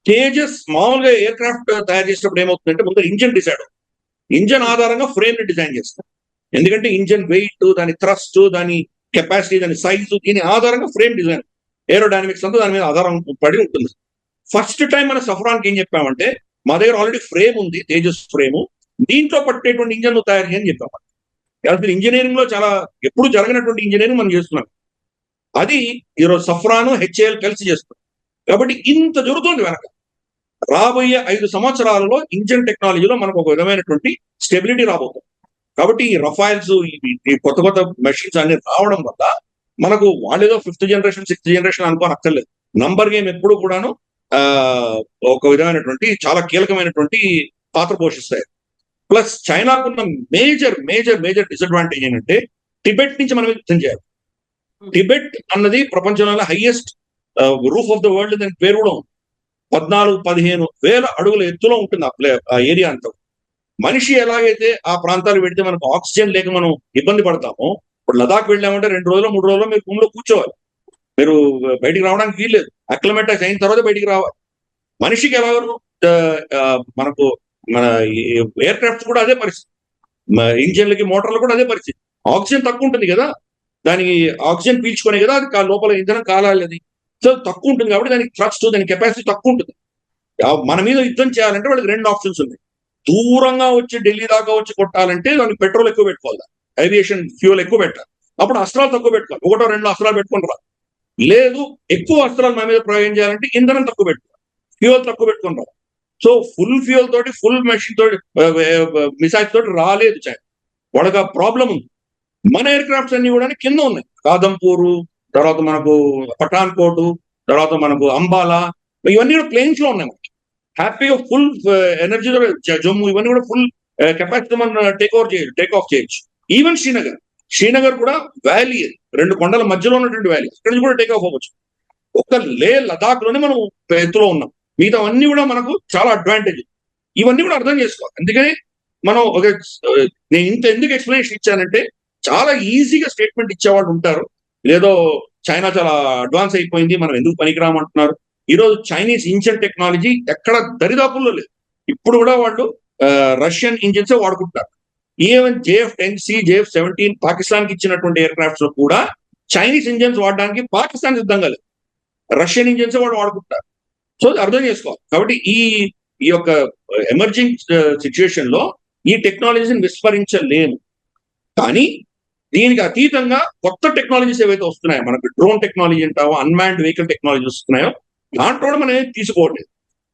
తేజస్ మామూలుగా ఎయిర్ క్రాఫ్ట్ తయారు చేసినప్పుడు ఏమవుతుందంటే ముందు ఇంజిన్ డిసైడ్ అవుతుంది, ఇంజిన్ ఆధారంగా ఫ్రేమ్ ని డిజైన్ చేస్తారు. ఎందుకంటే ఇంజిన్ వెయిట్, దాని థ్రస్ట్, దాని కెపాసిటీ, దాని సైజు, దీని ఆధారంగా ఫ్రేమ్ డిజైన్, ఏరోడైనమిక్స్ అంతా దాని మీద ఆధారం పడి ఉంటుంది. ఫస్ట్ టైం మన సఫ్రాన్కి ఏం చెప్పామంటే మా దగ్గర ఆల్రెడీ ఫ్రేమ్ ఉంది, తేజస్ ఫ్రేమ్, దీంట్లో పట్టేటువంటి ఇంజన్ తయారు చేయని చెప్పాము. అసలు ఇంజనీరింగ్ లో చాలా ఎప్పుడు జరగనటువంటి ఇంజనీరింగ్ మనం చేస్తున్నాం. అది ఈరోజు సఫ్రాను HAL కలిసి చేస్తున్నాం. కాబట్టి ఇంత జరుగుతుంది వెనక. రాబోయే 5 సంవత్సరాలలో ఇంజన్ టెక్నాలజీలో మనకు ఒక విధమైనటువంటి స్టెబిలిటీ రాబోతుంది. కాబట్టి ఈ రఫైల్స్, ఈ కొత్త కొత్త మెషిన్స్ అన్ని రావడం వల్ల మనకు వాళ్ళేదో 5th జనరేషన్ 6th జనరేషన్ అనుకోనక్కర్లేదు. నంబర్ గేమ్ ఎప్పుడు కూడాను ఒక విధమైనటువంటి చాలా కీలకమైనటువంటి పాత్ర పోషిస్తాయి. ప్లస్ చైనాకున్న మేజర్ మేజర్ మేజర్ డిసడ్వాంటేజ్ ఏంటంటే టిబెట్ నుంచి మనం యుద్ధం చేయాలి. టిబెట్ అన్నది ప్రపంచంలో highest roof of the world, దానికి పేరు కూడా ఉంది. 14-15 వేల అడుగుల ఎత్తులో ఉంటుంది ఆ ఏరియా అంతా. మనిషి ఎలాగైతే ఆ ప్రాంతాలు పెడితే మనకు ఆక్సిజన్ లేక మనం ఇబ్బంది పడతామో, ఇప్పుడు లదాఖ్ వెళ్ళామంటే 2 రోజులు 3 రోజులు మీరు రూమ్ లో కూర్చోవాలి, మీరు బయటికి రావడానికి వీల్లేదు, అక్లమేటైజ్ అయిన తర్వాత బయటికి రావాలి. మనిషికి ఎలాగో మనకు మన ఎయిర్ క్రాఫ్ట్స్ కూడా అదే పరిస్థితి, ఇంజన్లకి మోటార్లు కూడా అదే పరిస్థితి. ఆక్సిజన్ తక్కువ ఉంటుంది కదా, దానికి ఆక్సిజన్ పీల్చుకునే కదా అది లోపల ఇంధనం కాలాలి, అది సో తక్కువ ఉంటుంది. కాబట్టి దానికి థ్రస్ట్, దాని కెపాసిటీ తక్కువ ఉంటుంది. మన మీద యుద్ధం చేయాలంటే వాళ్ళకి 2 ఆప్షన్స్ ఉన్నాయి. దూరంగా వచ్చి ఢిల్లీ దాకా వచ్చి కొట్టాలంటే దానికి పెట్రోల్ ఎక్కువ పెట్టుకోవాలి, ఏవియేషన్ ఫ్యూయల్ ఎక్కువ పెట్టాలి, అప్పుడు అస్త్రాలు తక్కువ పెట్టుకోవాలి, 1-2 అస్త్రాలు పెట్టుకుని రా. లేదు ఎక్కువ అస్త్రాలు మన మీద ప్రయోగం చేయాలంటే ఇంధనం తక్కువ పెట్టుకోవాలి, ఫ్యూయల్ తక్కువ పెట్టుకుని రా. సో ఫుల్ ఫ్యూయల్ తోటి, ఫుల్ మెషిన్ తోటి, మిసైల్స్ తోటి రాలేదు చైనా. వాళ్ళకి ఆ ప్రాబ్లం ఉంది. మన ఎయిర్ క్రాఫ్ట్స్ అన్ని కూడా కింద ఉన్నాయి. కాదంపూరు, తర్వాత మనకు పఠాన్కోట్, తర్వాత మనకు అంబాలా, ఇవన్నీ కూడా ప్లేన్స్ లో ఉన్నాయి. మనకి హ్యాపీగా ఫుల్ ఎనర్జీ, జమ్మూ, ఇవన్నీ కూడా ఫుల్ కెపాసిటీ మనం టేక్ ఆఫ్ చేయొచ్చు. ఈవెన్ శ్రీనగర్ కూడా వ్యాలీ, 2 కొండల మధ్యలో ఉన్నటువంటి వ్యాలీ, ఇక్కడ నుంచి కూడా టేక్ ఆఫ్ అవ్వచ్చు. ఒక లదాఖ్ లోనే మనం ఎత్తులో ఉన్నాం. మిగతా అన్ని కూడా మనకు చాలా అడ్వాంటేజ్. ఇవన్నీ కూడా అర్థం చేసుకోవాలి. అందుకని మనం నేను ఇంత ఎందుకు ఎక్స్ప్లెనేషన్ ఇచ్చానంటే, చాలా ఈజీగా స్టేట్మెంట్ ఇచ్చేవాళ్ళు ఉంటారు, లేదో చైనా చాలా అడ్వాన్స్ అయిపోయింది, మనం ఎందుకు పనికిరామంటున్నారు. ఈరోజు చైనీస్ ఇంజన్ టెక్నాలజీ ఎక్కడ దరిదాపుల్లో లేదు. ఇప్పుడు కూడా వాళ్ళు రష్యన్ ఇంజిన్స్ వాడుకుంటారు. ఈవెన్ JF-10C, JF-17 పాకిస్తాన్ కి ఇచ్చినటువంటి ఎయిర్ క్రాఫ్ట్స్ లో కూడా చైనీస్ ఇంజన్స్ వాడడానికి పాకిస్తాన్ సిద్ధంగా లేదు, రష్యన్ ఇంజన్స్ వాళ్ళు వాడుకుంటారు. సో అర్థం చేసుకోవాలి. కాబట్టి ఈ యొక్క ఎమర్జింగ్ సిచ్యుయేషన్ లో ఈ టెక్నాలజీని విస్మరించలేము. కానీ దీనికి అతీతంగా కొత్త టెక్నాలజీస్ ఏవైతే వస్తున్నాయో, మనకు డ్రోన్ టెక్నాలజీ అంటావో, అన్మాన్డ్ వెహికల్ టెక్నాలజీ వస్తున్నాయో, దాంట్లో కూడా మనం తీసుకోవట్లేదు.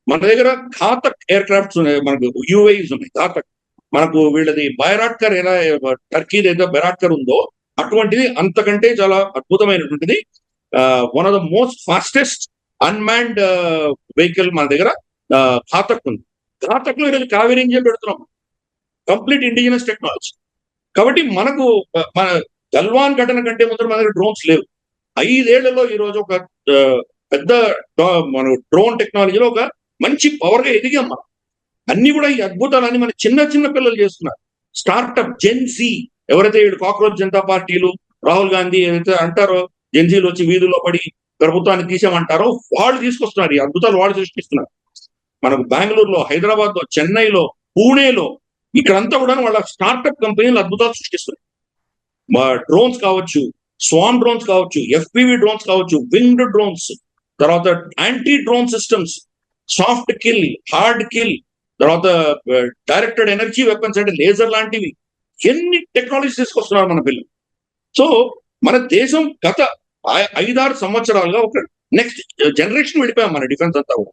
మన దగ్గర ఘాతక్ ఎయిర్ క్రాఫ్ట్స్ ఉన్నాయి, మనకు UAVs ఉన్నాయి ఘాతక్. మనకు వీళ్ళది బైరాట్కర్, ఎలా టర్కీది ఏదో బైరాట్కర్ ఉందో అటువంటిది, అంతకంటే చాలా అద్భుతమైనటువంటిది. One of the most fastest unmanned vehicle మన దగ్గర ఘాతక్ ఉంది. ఘాతక్ లో ఈరోజు కావేరీ ఇంజిన్ పెడుతున్నాం, కంప్లీట్ ఇండిజినస్ టెక్నాలజీ. కాబట్టి మనకు మన గల్వాన్ ఘటన కంటే ముందర మన దగ్గర డ్రోన్స్ లేవు. 5 ఏళ్లలో ఈ రోజు ఒక పెద్ద మన డ్రోన్ టెక్నాలజీలో ఒక మంచి పవర్ గా ఎదిగాం మనం. అన్ని కూడా ఈ అద్భుతాలన్నీ మన చిన్న చిన్న పిల్లలు చేస్తున్నారు. స్టార్ట్అప్ జెన్సీ, ఎవరైతే కాక్రోచ్ జనతా పార్టీలు, రాహుల్ గాంధీ ఏదైతే అంటారో జెన్సీలు వచ్చి వీధుల్లో పడి ప్రభుత్వాన్ని తీసామంటారో వాళ్ళు తీసుకొస్తున్నారు ఈ అద్భుతాలు, వాళ్ళు సృష్టిస్తున్నారు. మనకు బెంగళూరులో, హైదరాబాద్ లో, చెన్నైలో, పూణేలో ఇక్కడంతా కూడా వాళ్ళ స్టార్ట్అప్ కంపెనీలు అద్భుతాలు సృష్టిస్తున్నాయి. డ్రోన్స్ కావచ్చు, స్వామ్ డ్రోన్స్ కావచ్చు, ఎఫ్పివి డ్రోన్స్ కావచ్చు, వింగ్డ్ డ్రోన్స్, తర్వాత anti drone systems, soft kill, hard kill, తర్వాత డైరెక్టెడ్ ఎనర్జీ వెపన్స్ అంటే లేజర్ లాంటివి, ఎన్ని టెక్నాలజీస్ తీసుకొస్తున్నారు మన పిల్లలు. సో మన దేశం గత 5-6 సంవత్సరాలుగా ఒక నెక్స్ట్ జనరేషన్ వెళ్ళిపోయాం మన డిఫెన్స్ అంతా కూడా.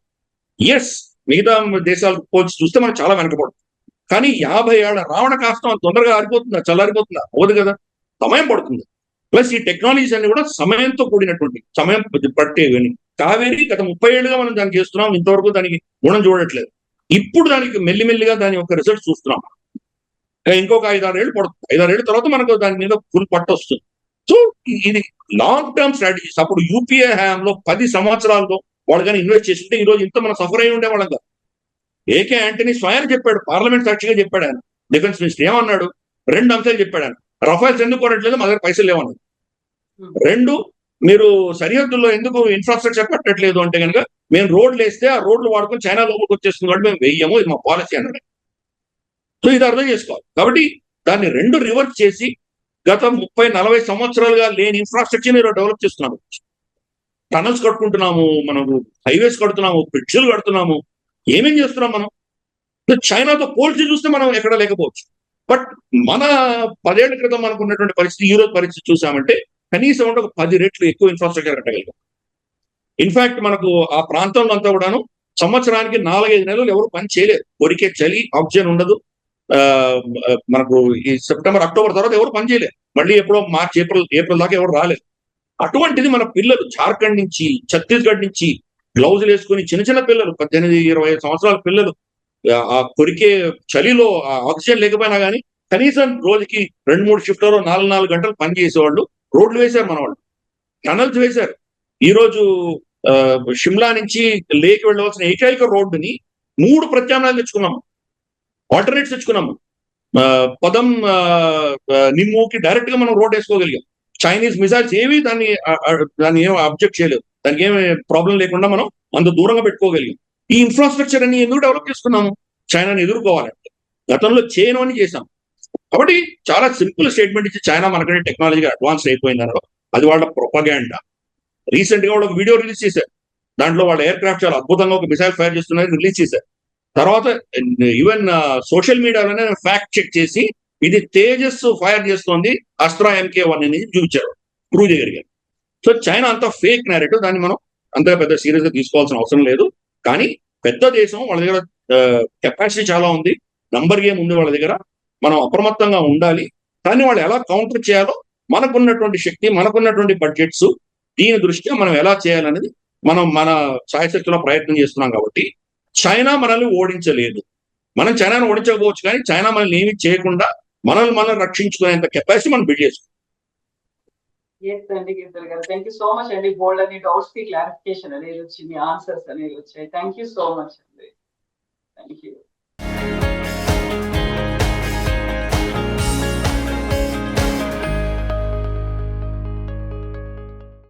ఎస్, మిగతా దేశాలకు పోల్చి చూస్తే మనం చాలా వెనకబడుతుంది. కానీ 50 ఏళ్ల రావణ కాష్టం తొందరగా ఆరిపోతుందా, చల్లారిపోతుందా? అవ్వదు కదా, సమయం పడుతుంది. ప్లస్ ఈ టెక్నాలజీస్ అన్ని కూడా సమయంతో కూడినటువంటి, సమయం పట్టేవి. కావేరి గత 30 ఏళ్ళుగా మనం దాన్ని చేస్తున్నాం, ఇంతవరకు దానికి గుణం చూడట్లేదు. ఇప్పుడు దానికి మెల్లిమెల్లిగా దాని యొక్క రిజల్ట్ చూస్తున్నాం. ఇంకొక 5-6 ఏళ్ళు పడుతుంది. 5-6 ఏళ్ళ తర్వాత మనకు దాని మీద ఫుల్ పట్టు వస్తుంది. సో ఇది లాంగ్ టర్మ్ స్ట్రాటజీస్. అప్పుడు యూపీఏ హయాంలో 10 సంవత్సరాల్లో వాళ్ళు కానీ ఇన్వెస్ట్ చేస్తుంటే ఈ రోజు ఇంత మనం సఫర్ అయి ఉండేవాళ్ళం కాదు. ఏకే యాంటనీ స్వయం చెప్పాడు, పార్లమెంట్ సాక్షిగా చెప్పాడు ఆయన, డిఫెన్స్ మినిస్టర్ ఏమన్నాడు? 2 అంశాలు చెప్పాడు ఆయన. రఫైల్స్ ఎందుకు కొనట్లేదు? మా దగ్గర పైసలు లేవన్నాడు. 2, మీరు సరిహద్దుల్లో ఎందుకు ఇన్ఫ్రాస్ట్రక్చర్ కట్టట్లేదు అంటే కనుక మేము రోడ్లు వేస్తే ఆ రోడ్లు వాడుకొని చైనా లోపలికి వచ్చేస్తుంది కాబట్టి మేము వెయ్యము, ఇది మా పాలసీ అన్నాడు. సో ఇది అర్థం చేసుకోవాలి. కాబట్టి దాన్ని 2 రివర్స్ చేసి గత 30-40 సంవత్సరాలుగా లేని ఇన్ఫ్రాస్ట్రక్చర్ డెవలప్ చేస్తున్నాము. టనల్స్ కట్టుకుంటున్నాము, మనము హైవేస్ కడుతున్నాము, బ్రిడ్జ్లు కడుతున్నాము, ఏమేం చేస్తున్నాం మనం. చైనాతో పోల్చి చూస్తే మనం ఎక్కడ లేకపోవచ్చు. బట్ మన 10 ఏళ్ల క్రితం మనకు ఉన్నటువంటి పరిస్థితి, ఈ రోజు పరిస్థితి చూసామంటే కనీసం ఒక 10 రెట్లు ఎక్కువ ఇన్ఫ్రాస్ట్రక్చర్ కట్టగలిగాం. ఇన్ఫాక్ట్ మనకు ఆ ప్రాంతంలో అంతా కూడాను సంవత్సరానికి 4-5 నెలలు ఎవరు పని చేయలేదు. కొరికే చలి, ఆక్సిజన్ ఉండదు. మనకు ఈ సెప్టెంబర్, అక్టోబర్ తర్వాత ఎవరు పని చేయలేదు. మళ్ళీ ఎప్పుడో మార్చ్, ఏప్రిల్ దాకా ఎవరు రాలేదు. అటువంటిది మన పిల్లలు జార్ఖండ్ నుంచి, ఛత్తీస్గఢ్ నుంచి గ్లౌజులు వేసుకుని చిన్న చిన్న పిల్లలు, 18-20 సంవత్సరాల పిల్లలు ఆ కొరికే చలిలో ఆక్సిజన్ లేకపోయినా కానీ కనీసం రోజుకి 2-3 షిఫ్ట్లో 4-4 గంటలు పని చేసేవాళ్ళు. రోడ్లు వేశారు మన వాళ్ళు, టనల్స్ వేశారు. ఈ రోజు షిమ్లా నుంచి లేక్ వెళ్ళవలసిన ఏకైక రోడ్డుని 3 ప్రత్యామ్నాయాలు తెచ్చుకున్నాము, ఆల్టర్నేట్స్ తెచ్చుకున్నాము. పదం నిమ్ముకి డైరెక్ట్ గా మనం రోడ్ వేసుకోగలిగాం. చైనీస్ మిసైల్స్ ఏవి దాన్ని ఏం అబ్జెక్ట్ చేయలేదు, దానికి ఏమి ప్రాబ్లం లేకుండా మనం అంత దూరంగా పెట్టుకోగలిగాం. ఈ ఇన్ఫ్రాస్ట్రక్చర్ అన్ని ఎందుకు డెవలప్ చేసుకున్నాము? చైనాని ఎదుర్కోవాలంటే. గతంలో చేయను అని చేశాం. కాబట్టి చాలా సింపుల్ స్టేట్మెంట్ ఇచ్చి చైనా మనకంటే టెక్నాలజీగా అడ్వాన్స్ అయిపోయిందనో అది వాళ్ళ ప్రొపగాండా. రీసెంట్ గా ఒక వీడియో రిలీజ్ చేశారు, దాంట్లో వాళ్ళ ఎయిర్ క్రాఫ్ట్ చాలా అద్భుతంగా ఒక మిసైల్ ఫైర్ చేస్తున్నది రిలీజ్ చేశారు. తర్వాత ఈవెన్ సోషల్ మీడియాలోనే ఫ్యాక్ట్ చెక్ చేసి ఇది తేజస్ ఫైర్ చేస్తోంది, అస్త్రా MK1 అనేది చూపించారు, ప్రూవ్ చేయగలిగారు. సో చైనా అంత ఫేక్ నేరేటివ్, దాన్ని మనం అంత పెద్ద సీరియస్ గా తీసుకోవాల్సిన అవసరం లేదు. కానీ పెద్ద దేశం, వాళ్ళ దగ్గర కెపాసిటీ చాలా ఉంది, నంబర్ గేమ్ ఉంది వాళ్ళ దగ్గర. మనం అప్రమత్తంగా ఉండాలి. కానీ వాళ్ళు ఎలా కౌంటర్ చేయాలో, మనకున్నటువంటి శక్తి, మనకున్నటువంటి బడ్జెట్స్, దీని దృష్ట్యా మనం ఎలా చేయాలనేది మనం మన సాయశక్తిలో ప్రయత్నం చేస్తున్నాం. కాబట్టి చైనా మనల్ని ఓడించలేదు. మనం చైనాను ఓడించకపోవచ్చు, కానీ చైనా మనల్ని ఏమి చేయకుండా మనం రక్షించుకునేంత కెపాసిటీ మనం బిల్డ్ చేసుకోవాలి.
థ్యాంక్ యూ సో మచ్ అండి. బోల్డ్ అని డౌట్స్ కి క్లారిఫికేషన్ అనేది వచ్చింది, ఆన్సర్స్ అనేది వచ్చాయి. థ్యాంక్ యూ సో మచ్ అండి. Thank you.